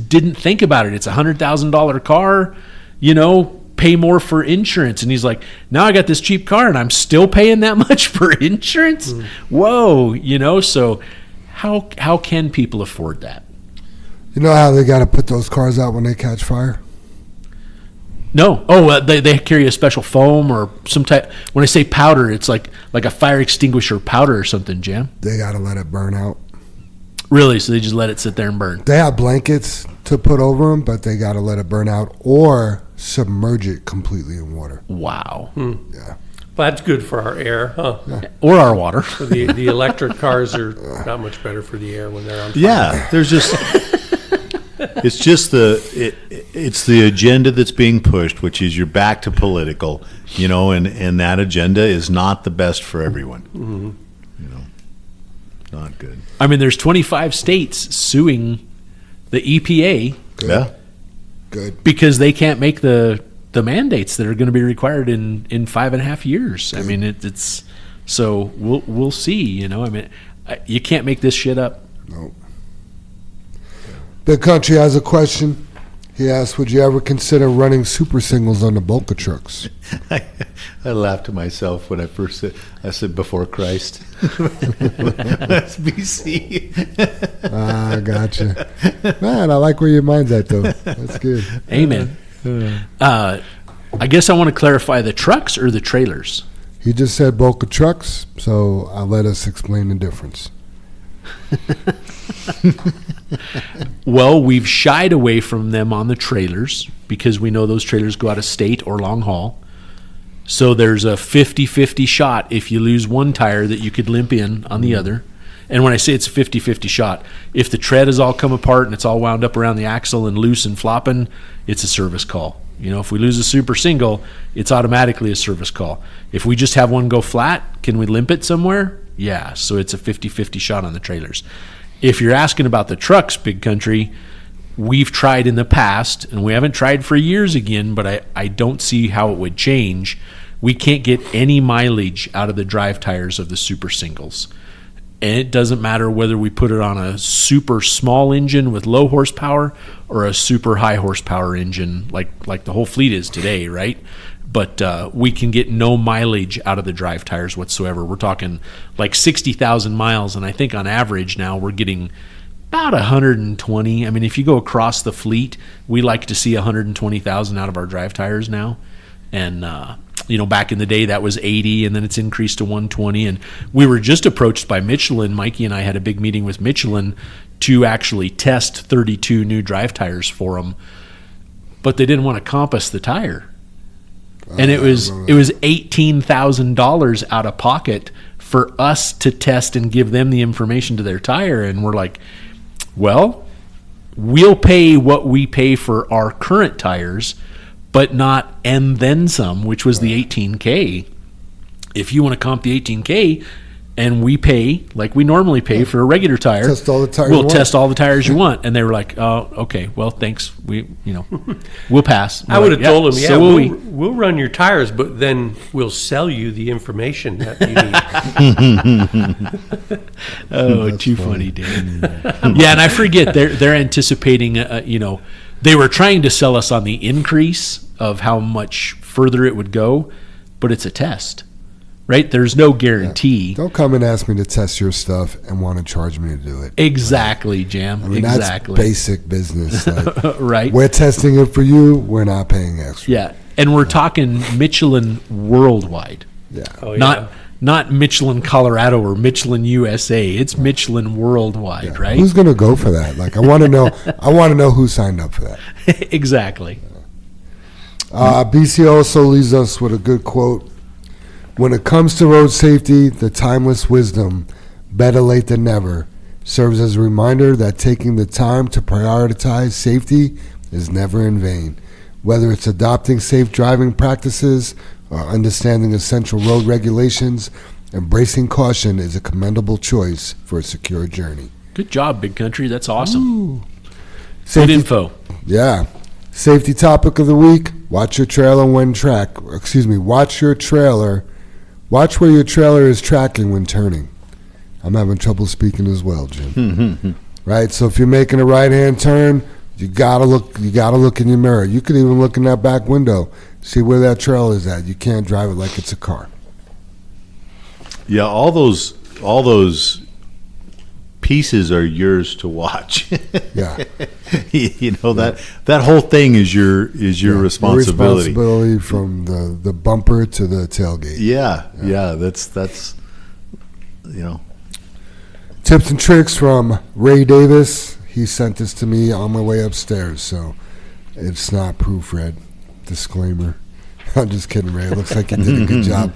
didn't think about it. It's a $100,000 car, pay more for insurance." And he's like, "Now I got this cheap car and I'm still paying that much for insurance?" Whoa, so how can people afford that? You know how they got to put those cars out when they catch fire? No. Oh, they carry a special foam or some type. When I say powder, it's like a fire extinguisher powder or something, Jam. They got to let it burn out. Really? So they just let it sit there and burn? They have blankets to put over them, but they got to let it burn out or submerge it completely in water. Wow. Yeah. Well, that's good for our air, huh? Or our water. So the electric cars are not much better for the air when they're on fire. Yeah, there's just it's the agenda that's being pushed, which is you're back to political, and that agenda is not the best for everyone. Mm-hmm. Not good. I mean, there's 25 states suing the EPA. Good. Yeah. Good. Because they can't make the mandates that are going to be required in 5.5 years. I mean, it's so we'll see. I mean, you can't make this shit up. Nope. Big Country has a question. He asked, "Would you ever consider running super singles on the Boca trucks?" I laughed to myself when I first said, before Christ. That's BC. Gotcha. Man, I like where your mind's at, though. That's good. Amen. I guess I want to clarify the trucks or the trailers. He just said Boca trucks, so I'll let us explain the difference. Well, we've shied away from them on the trailers because we know those trailers go out of state or long haul. So there's a 50-50 shot if you lose one tire that you could limp in on the other. And when I say it's a 50-50 shot, if the tread has all come apart and it's all wound up around the axle and loose and flopping, it's a service call. If we lose a super single, it's automatically a service call. If we just have one go flat, can we limp it somewhere? Yeah, so it's a 50-50 shot on the trailers. If you're asking about the trucks, Big Country, we've tried in the past, and we haven't tried for years again, but I don't see how it would change. We can't get any mileage out of the drive tires of the super singles. And it doesn't matter whether we put it on a super small engine with low horsepower or a super high horsepower engine like the whole fleet is today, right? But we can get no mileage out of the drive tires whatsoever. We're talking like 60,000 miles, and I think on average now we're getting about 120. I mean, if you go across the fleet, we like to see 120,000 out of our drive tires now. And back in the day that was 80, and then it's increased to 120. And we were just approached by Michelin. Mikey and I had a big meeting with Michelin to actually test 32 new drive tires for them, but they didn't want to compass the tire. And it was $18,000 out of pocket for us to test and give them the information to their tire. And we're like, well, we'll pay what we pay for our current tires, but not and then some, which was the 18K. If you want to comp the 18K and we pay like we normally pay for a regular tire, Test all the tires we'll you want. test all the tires you want. And they were like, oh, okay, well, thanks. We'll pass. I would have told him, so will we. we'll run your tires, but then we'll sell you the information that you need. Oh, That's too funny. funny, Dan. Yeah, and I forget they're anticipating. They were trying to sell us on the increase of how much further it would go, but it's a test, right? There's no guarantee. Don't come and ask me to test your stuff and want to charge me to do it. Exactly, Jam. I mean, exactly. that's basic business. Like, Right. we're testing it for you. We're not paying extra. Yeah, and we're talking Michelin worldwide, Yeah. Oh, yeah. not Michelin Colorado or Michelin USA. It's Michelin worldwide, right? Who's going to go for that? Like, I want to know. I want to know who signed up for that. Exactly. BC also leaves us with a good quote. When it comes to road safety, the timeless wisdom, better late than never, serves as a reminder that taking the time to prioritize safety is never in vain. Whether it's adopting safe driving practices or understanding essential road regulations, embracing caution is a commendable choice for a secure journey. Good job, Big Country. That's awesome. Good Safety, info. yeah. Safety topic of the week, watch your trailer when watch your trailer. Watch where your trailer is tracking when turning. I'm having trouble speaking as well, Jim. Right? So if you're making a right-hand turn, you gotta look in your mirror. You could even look in that back window, see where that trailer is at. You can't drive it like it's a car. Yeah, all those pieces are yours to watch. Yeah. that whole thing is your responsibility. Responsibility from the bumper to the tailgate. Yeah. That's Tips and tricks from Ray Davis. He sent this to me on my way upstairs, so it's not proofread. Disclaimer. I'm just kidding, Ray. It looks like you did a good job.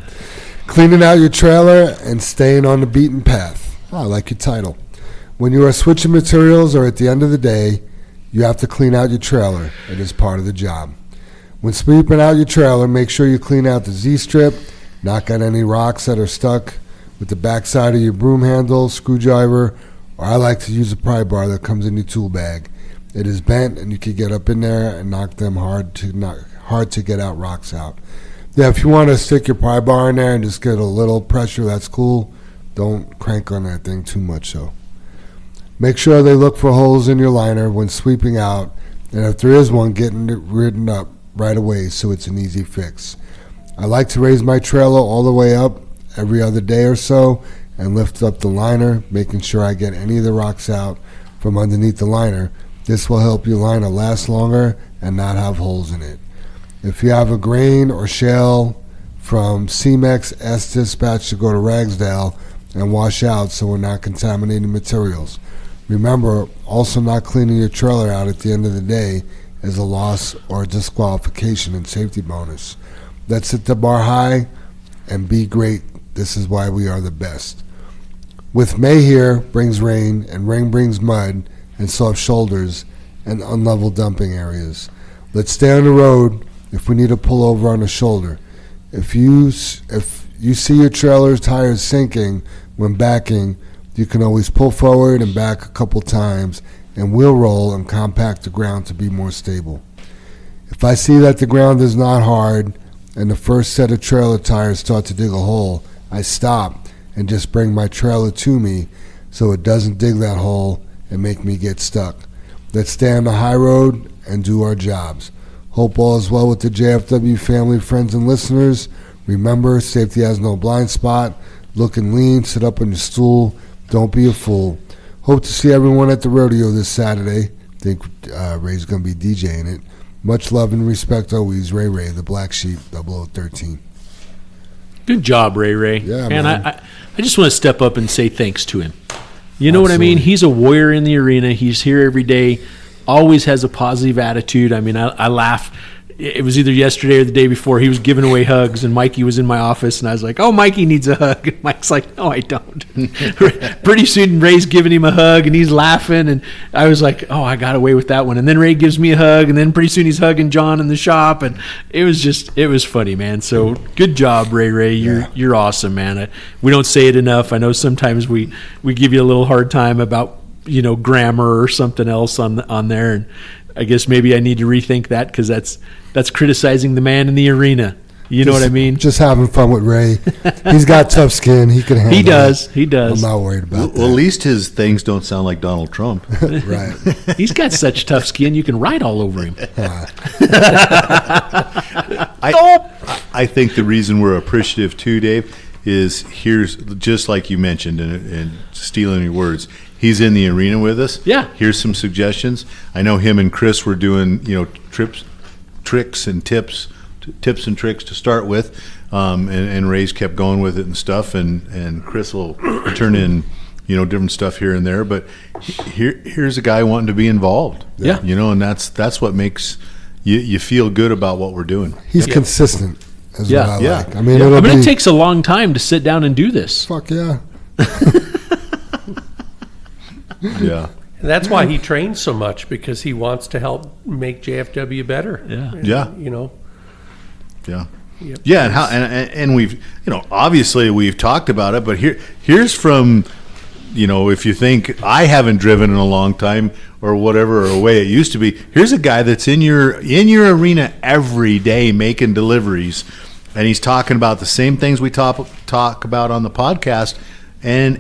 Cleaning out your trailer and staying on the beaten path. I like your title. When you are switching materials or at the end of the day, you have to clean out your trailer. It is part of the job. When sweeping out your trailer, make sure you clean out the Z-strip, knock out any rocks that are stuck with the backside of your broom handle, screwdriver, or I like to use a pry bar that comes in your tool bag. It is bent, and you can get up in there and knock them hard to get out rocks out. Yeah, if you want to stick your pry bar in there and just get a little pressure, that's cool. Don't crank on that thing too much, though. Make sure they look for holes in your liner when sweeping out, and if there is one, getting it ridden up right away so it's an easy fix. I like to raise my trailer all the way up every other day or so and lift up the liner, making sure I get any of the rocks out from underneath the liner. This will help your liner last longer and not have holes in it. If you have a grain or shale from CMEX, ask dispatch to go to Ragsdale and wash out so we're not contaminating materials. Remember, also not cleaning your trailer out at the end of the day is a loss or a disqualification and safety bonus. Let's set the bar high and be great. This is why we are the best. With May here brings rain, and rain brings mud and soft shoulders and unlevel dumping areas. Let's stay on the road if we need to pull over on a shoulder. If you see your trailer's tires sinking when backing, you can always pull forward and back a couple times and will roll and compact the ground to be more stable. If I see that the ground is not hard and the first set of trailer tires start to dig a hole, I stop and just bring my trailer to me so it doesn't dig that hole and make me get stuck. Let's stay on the high road and do our jobs. Hope all is well with the JFW family, friends, and listeners. Remember, safety has no blind spot. Look and lean, sit up on your stool. Don't be a fool. Hope to see everyone at the rodeo this Saturday. Think Ray's going to be DJing it. Much love and respect always, Ray Ray, the Black Sheep, 0013. Good job, Ray Ray. Yeah, and man. I just want to step up and say thanks to him. You know what I mean? Absolutely. He's a warrior in the arena. He's here every day, always has a positive attitude. I mean, I laugh. It was either yesterday or the day before. He was giving away hugs, and Mikey was in my office, and I was like, "Oh, Mikey needs a hug." And Mike's like, "No, I don't." Pretty soon, Ray's giving him a hug, and he's laughing, and I was like, "Oh, I got away with that one." And then Ray gives me a hug, and then pretty soon he's hugging John in the shop, and it was funny, man. So good job, Ray Ray. You're awesome, man. We don't say it enough. I know sometimes we give you a little hard time about grammar or something else on there, and I guess maybe I need to rethink that because that's criticizing the man in the arena. You know what I mean? Just having fun with Ray. He's got tough skin. He can handle it. He does. I'm not worried about Well, at least his things don't sound like Donald Trump. that. Right. He's got such tough skin, you can write all over him. I think the reason we're appreciative too, Dave, is here's just like you mentioned, and stealing your words. He's in the arena with us. Yeah. Here's some suggestions. I know him and Chris were doing tricks and tips and tricks to start with, and Ray's kept going with it and stuff, and Chris will turn in different stuff here and there. But here's a guy wanting to be involved. Yeah. And that's what makes you feel good about what we're doing. He's consistent, is Yeah. what I Yeah. like. I mean, it'll be, it takes a long time to sit down and do this. fuck yeah. Yeah. And that's why he trains so much, because he wants to help make JFW better. Yeah. Yeah. Yeah. Yep. Yeah, and how and we've obviously we've talked about it, but here's from if you think I haven't driven in a long time or whatever, or a way it used to be, here's a guy that's in your arena every day making deliveries, and he's talking about the same things we talk about on the podcast, and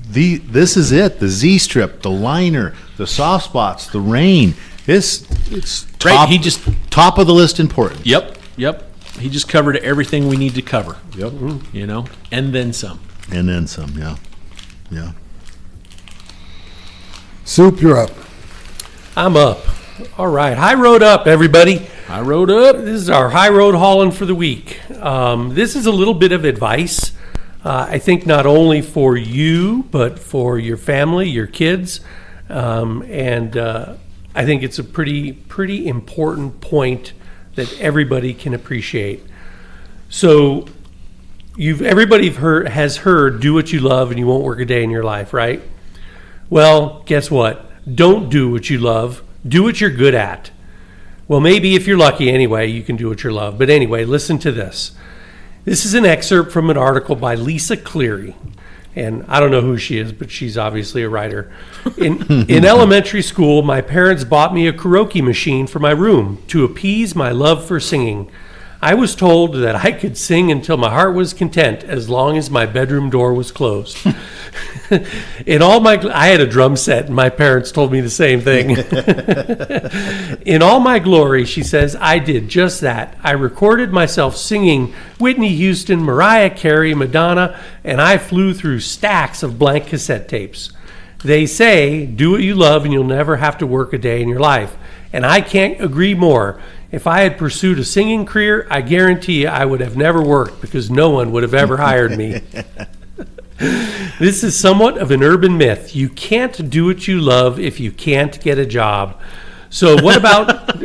this is it, the Z strip, the liner, the soft spots, the rain. It's top, Right, he just- top of the list important. Yep. He just covered everything we need to cover. Yep. And then some. And then some, yeah. Soup, you're up. I'm up. All right. High road up, everybody. I rode up. This is our high road hauling for the week. This is a little bit of advice, I think, not only for you, but for your family, your kids. And I think it's a pretty important point that everybody can appreciate. So everybody has heard, do what you love and you won't work a day in your life, right? Well, guess what? Don't do what you love. Do what you're good at. Well, maybe if you're lucky anyway, you can do what you love. But anyway, listen to this. This is an excerpt from an article by Lisa Cleary. And I don't know who she is, but she's obviously a writer. In elementary school, my parents bought me a karaoke machine for my room to appease my love for singing. I was told that I could sing until my heart was content as long as my bedroom door was closed. I had a drum set, and my parents told me the same thing. In all my glory, she says, I did just that. I recorded myself singing Whitney Houston, Mariah Carey, Madonna, and I flew through stacks of blank cassette tapes. They say, do what you love and you'll never have to work a day in your life. And I can't agree more. If I had pursued a singing career, I guarantee you I would have never worked because no one would have ever hired me. This is somewhat of an urban myth. You can't do what you love if you can't get a job. So what about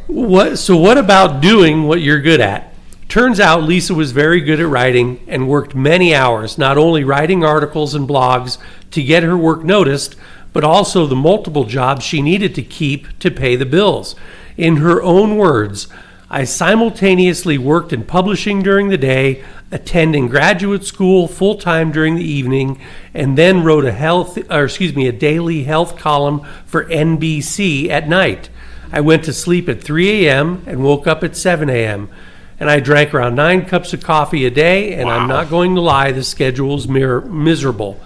what about doing what you're good at? Turns out Lisa was very good at writing and worked many hours, not only writing articles and blogs to get her work noticed, but also the multiple jobs she needed to keep to pay the bills. In her own words, I simultaneously worked in publishing during the day, attending graduate school full-time during the evening, and then wrote a daily health column for NBC at night. I went to sleep at 3 a.m. and woke up at 7 a.m. And I drank around 9 cups of coffee a day, and I'm not going to lie, the schedule's miserable.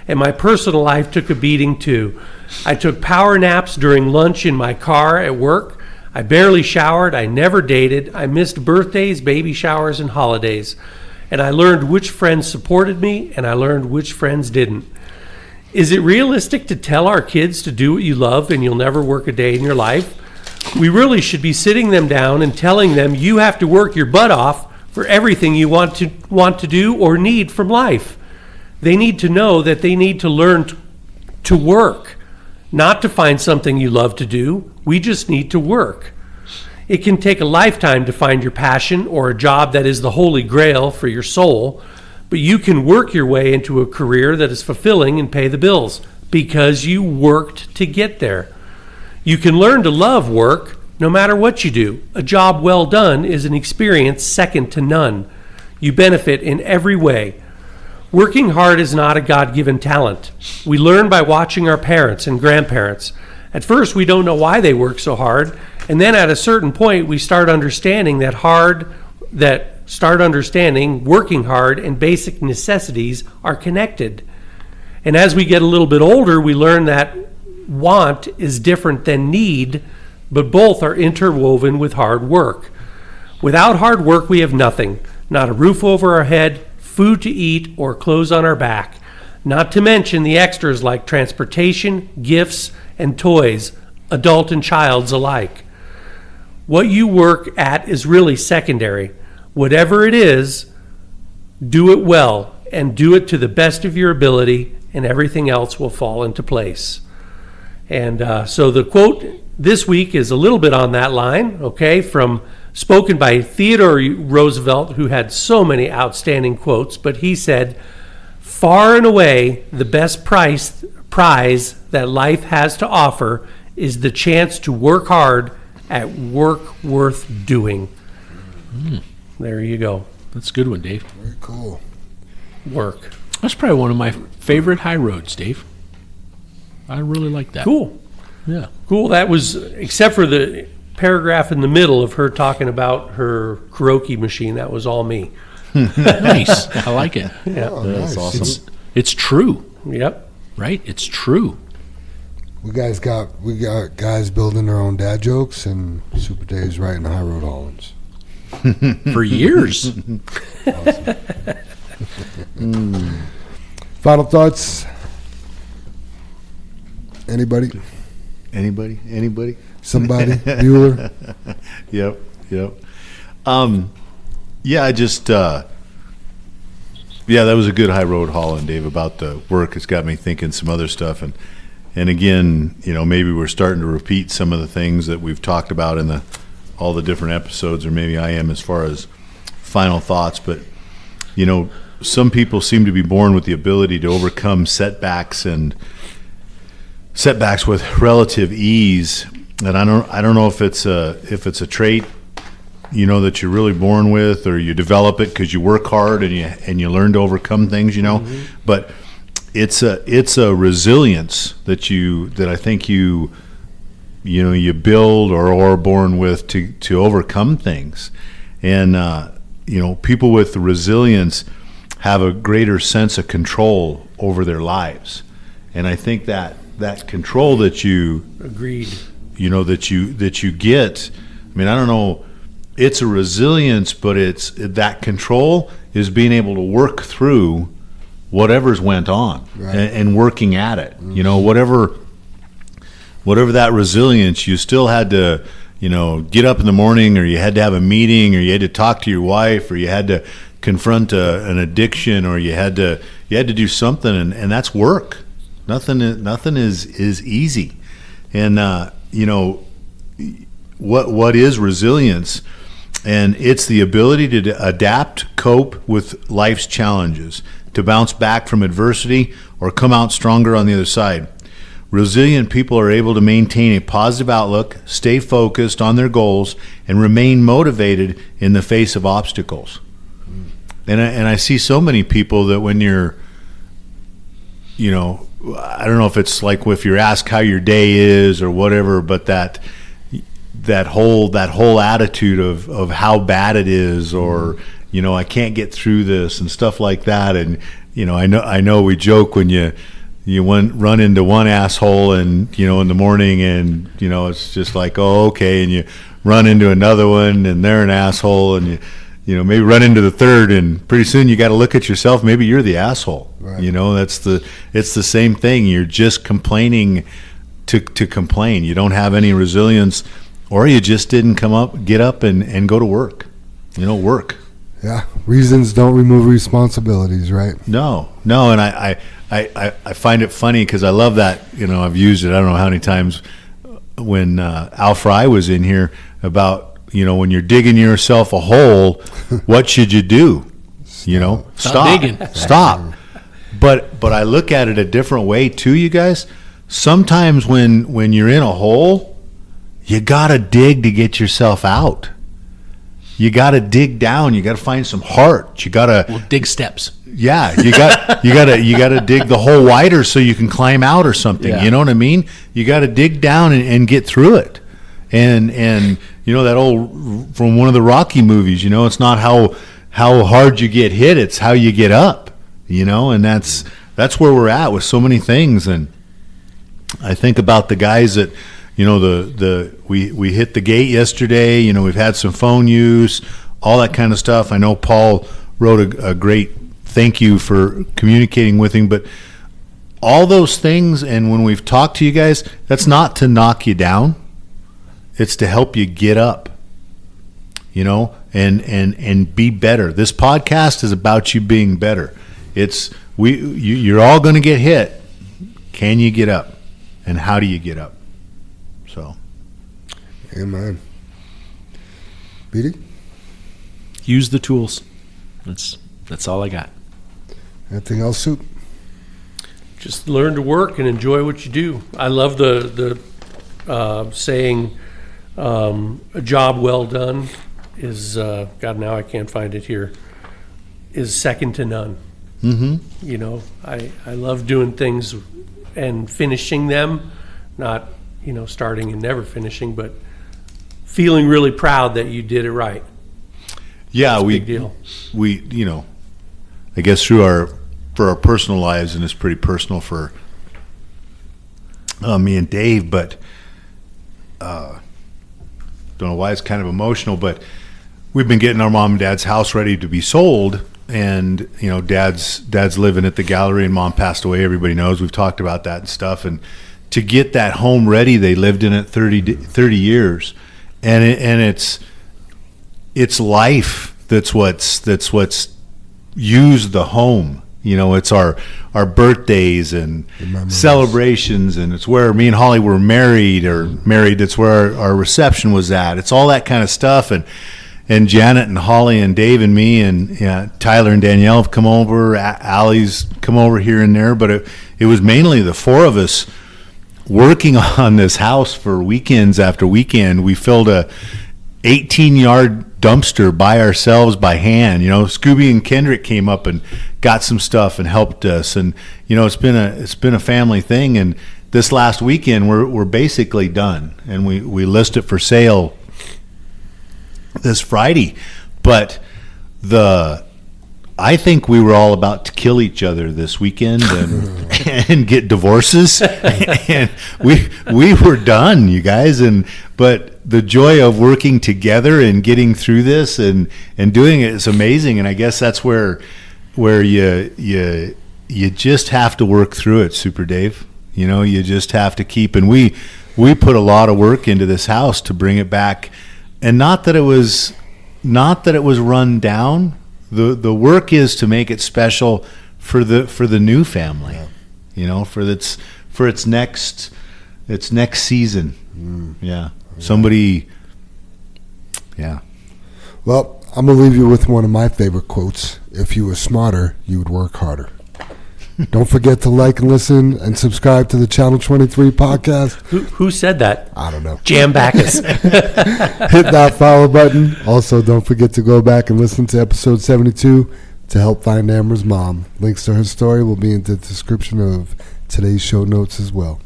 And my personal life took a beating too. I took power naps during lunch in my car at work. I barely showered. I never dated. I missed birthdays, baby showers, and holidays. And I learned which friends supported me, and I learned which friends didn't. Is it realistic to tell our kids to do what you love and you'll never work a day in your life? We really should be sitting them down and telling them you have to work your butt off for everything you want to do or need from life. They need to know that they need to learn to work, not to find something you love to do. We just need to work. It can take a lifetime to find your passion or a job that is the holy grail for your soul, but you can work your way into a career that is fulfilling and pay the bills because you worked to get there. You can learn to love work no matter what you do. A job well done is an experience second to none. You benefit in every way. Working hard is not a God-given talent. We learn by watching our parents and grandparents. At first, we don't know why they work so hard, and then at a certain point, we start understanding working hard and basic necessities are connected. And as we get a little bit older, we learn that want is different than need, but both are interwoven with hard work. Without hard work, we have nothing. Not a roof over our head, food to eat, or clothes on our back. Not to mention the extras like transportation, gifts, and toys, adult and child's alike. What you work at is really secondary. Whatever it is, do it well and do it to the best of your ability, and everything else will fall into place. And so the quote this week is a little bit on that line, okay, spoken by Theodore Roosevelt, who had so many outstanding quotes, but he said, "Far and away, the best prize that life has to offer is the chance to work hard at work worth doing." There you go. That's a good one, Dave. Very cool. Work. That's probably one of my favorite high roads, Dave. I really like that. Cool. Yeah. Cool. That was, except for the paragraph in the middle of her talking about her karaoke machine, that was all me. Nice. I like it. Yeah. Oh, That's nice. awesome. It's true, Yep. right? It's true. We got guys building their own dad jokes, and Super Dave's writing High Road Hollins. For years. Final thoughts? Anybody? Anybody? Somebody? Bueller? Yep. Yeah, I just, that was a good high road hauling, Dave, about the work. It's got me thinking some other stuff. And again, maybe we're starting to repeat some of the things that we've talked about in all the different episodes, or maybe I am as far as final thoughts. But, some people seem to be born with the ability to overcome setbacks with relative ease. And I don't know if it's a trait, that you're really born with, or you develop it because you work hard and you learn to overcome things, Mm-hmm. But it's a resilience that I think you build or are born with to overcome things. And people with resilience have a greater sense of control over their lives. And I think that control that you Agreed. that you get, I don't know, it's a resilience, but it's that control is being able to work through whatever's went on, right, and working at it. Mm-hmm. Whatever that resilience, you still had to, get up in the morning, or you had to have a meeting, or you had to talk to your wife, or you had to confront an addiction, or you had to do something, and that's work. Nothing is easy. And what is resilience? And it's the ability to adapt, cope with life's challenges, to bounce back from adversity or come out stronger on the other side. Resilient people are able to maintain a positive outlook, stay focused on their goals, and remain motivated in the face of obstacles. And I see so many people that when you're, you know, I don't know if it's like if you're asked how your day is or whatever, but that whole attitude of how bad it is, or you know, I can't get through this and stuff like that. And you know, I know we joke when you run into one asshole and you know in the morning, and you know it's just like, oh, okay, and you run into another one and they're an asshole, and you know maybe run into the third, and pretty soon you got to look at yourself, maybe you're the asshole. Right. You know, it's the same thing. You're just complaining to complain. You don't have any resilience, or you just didn't get up and go to work. You know, work. Yeah, reasons don't remove responsibilities, right? No, and I find it funny because I love that. You know, I've used it I don't know how many times when Al Fry was in here about, you know, when you're digging yourself a hole, what should you do? You know, Stop digging. Stop. But I look at it a different way too, you guys. Sometimes when you're in a hole, you gotta dig to get yourself out. You gotta dig down. You gotta find some heart. You gotta dig steps. Yeah, you gotta dig the hole wider so you can climb out or something. Yeah. You know what I mean? You gotta dig down and get through it. And you know that old from one of the Rocky movies. You know, it's not how hard you get hit; it's how you get up. You know, and that's where we're at with so many things. And I think about the guys that, you know, we hit the gate yesterday. You know, we've had some phone use, all that kind of stuff. I know Paul wrote a great thank you for communicating with him, but all those things, and when we've talked to you guys, that's not to knock you down. It's to help you get up, you know, and be better. This podcast is about you being better. You're all going to get hit. Can you get up? And how do you get up? So. Amen. Beatty? Use the tools. That's all I got. Anything else, Soup? Just learn to work and enjoy what you do. I love the saying, a job well done is, God, now I can't find it here, is second to none. Mm-hmm. You know, I love doing things and finishing them, not, you know, starting and never finishing, but feeling really proud that you did it right. Yeah, That's a big deal. We, you know, I guess for our personal lives, and it's pretty personal for me and Dave, but don't know why it's kind of emotional, but we've been getting our mom and dad's house ready to be sold. And, you know, dad's living at the gallery, and mom passed away. Everybody knows. We've talked about that and stuff. And to get that home ready, they lived in it 30 years. And it's life that's what's used the home. You know, it's our birthdays and celebrations, and it's where me and Holly were married. That's where our reception was at. It's all that kind of stuff. And Janet and Holly and Dave and me and Tyler and Danielle have come over. Allie's come over here and there, but it was mainly the four of us working on this house for weekends after weekend. We filled a 18-yard dumpster by ourselves by hand. You know, Scooby and Kendrick came up and got some stuff and helped us. And you know, it's been a family thing. And this last weekend, we're basically done, and we list it for sale this Friday. But I think we were all about to kill each other this weekend and get divorces, and we were done, you guys. But the joy of working together and getting through this and doing it is amazing. And I guess that's where you just have to work through it, Super Dave. You know, you just have to keep. And we put a lot of work into this house to bring it back. And not that it was run down. The work is to make it special for the new family. Yeah. You know, for its next season. Yeah. Somebody. Yeah. Well, I'm gonna leave you with one of my favorite quotes. If you were smarter, you would work harder. Don't forget to like and listen and subscribe to the Channel 23 podcast. Who said that? I don't know. Jam Backus. Hit that follow button. Also, don't forget to go back and listen to episode 72 to help find Amber's mom. Links to her story will be in the description of today's show notes as well.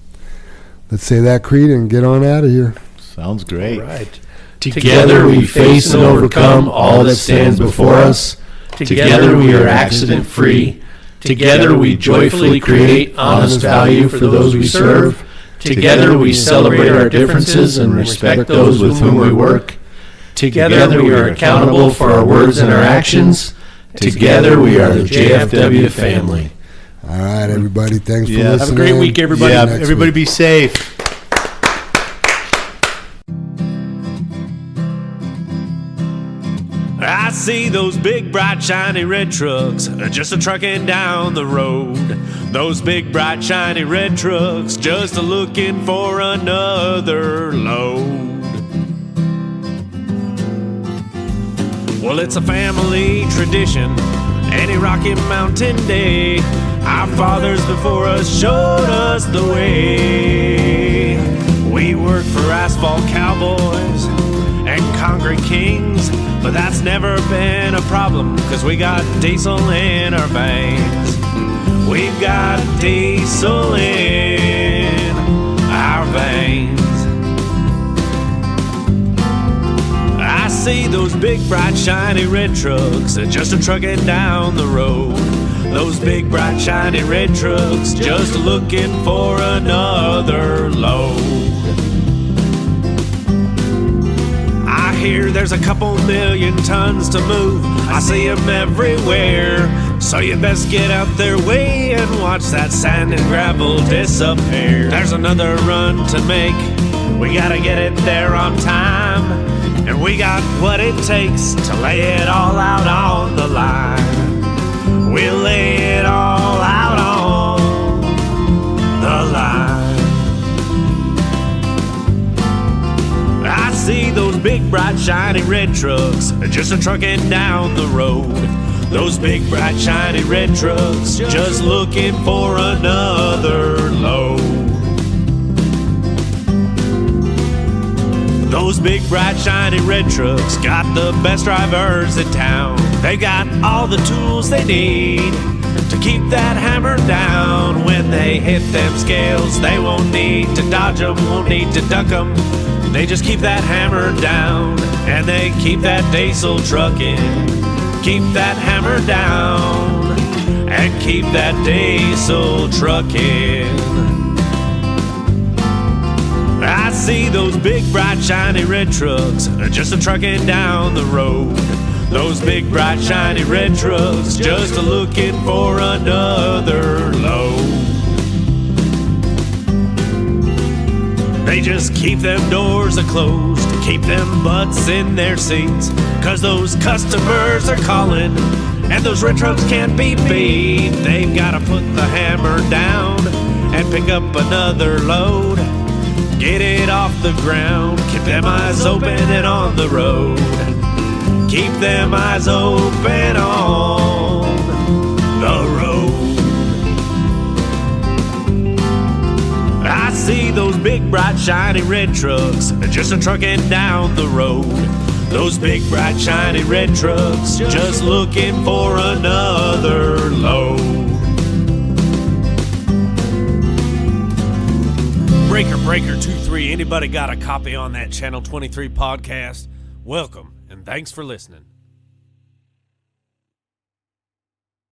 Let's say that creed and get on out of here. Sounds great. All right. Together we face and overcome all that stands before us. Together we are accident free. Together we joyfully create honest value for those we serve. Together we celebrate our differences and respect those with whom we work. Together we are accountable for our words and our actions. Together we are the JFW family. All right, everybody. Thanks for listening. Have a great week, everybody. Yeah, Next everybody week. be safe. I see those big, bright, shiny red trucks just a-trucking down the road. Those big, bright, shiny red trucks just a-looking for another load. Well, it's a family tradition, any Rocky Mountain day. Our fathers before us showed us the way. We work for asphalt cowboys and concrete kings, but that's never been a problem, cause we got diesel in our veins. We've got diesel in our veins. I see those big, bright, shiny red trucks just a-trucking down the road. Those big, bright, shiny red trucks just looking for another load. I hear there's a couple million tons to move. I see them everywhere. So you best get out their way and watch that sand and gravel disappear. There's another run to make. We gotta get it there on time. And we got what it takes to lay it all out on the line. We'll lay it all out on the line. I see those big, bright, shiny red trucks just a-trucking down the road. Those big, bright, shiny red trucks just looking for another load. Those big, bright, shiny red trucks got the best drivers in town. They got all the tools they need to keep that hammer down. When they hit them scales, they won't need to dodge them, won't need to duck them. They just keep that hammer down, and they keep that diesel trucking. Keep that hammer down, and keep that diesel trucking. I see those big, bright, shiny red trucks just a-trucking down the road. Those big, bright, shiny red trucks just a-looking for another load. They just keep them doors a-closed, keep them butts in their seats, cause those customers are calling, and those red trucks can't be beat. They've gotta put the hammer down and pick up another load. Get it off the ground, keep them eyes open and on the road. Keep them eyes open on the road. I see those big, bright, shiny red trucks just a-trucking down the road. Those big, bright, shiny red trucks just looking for another load. Breaker 23, anybody got a copy on that Channel 23 podcast? Welcome, and thanks for listening.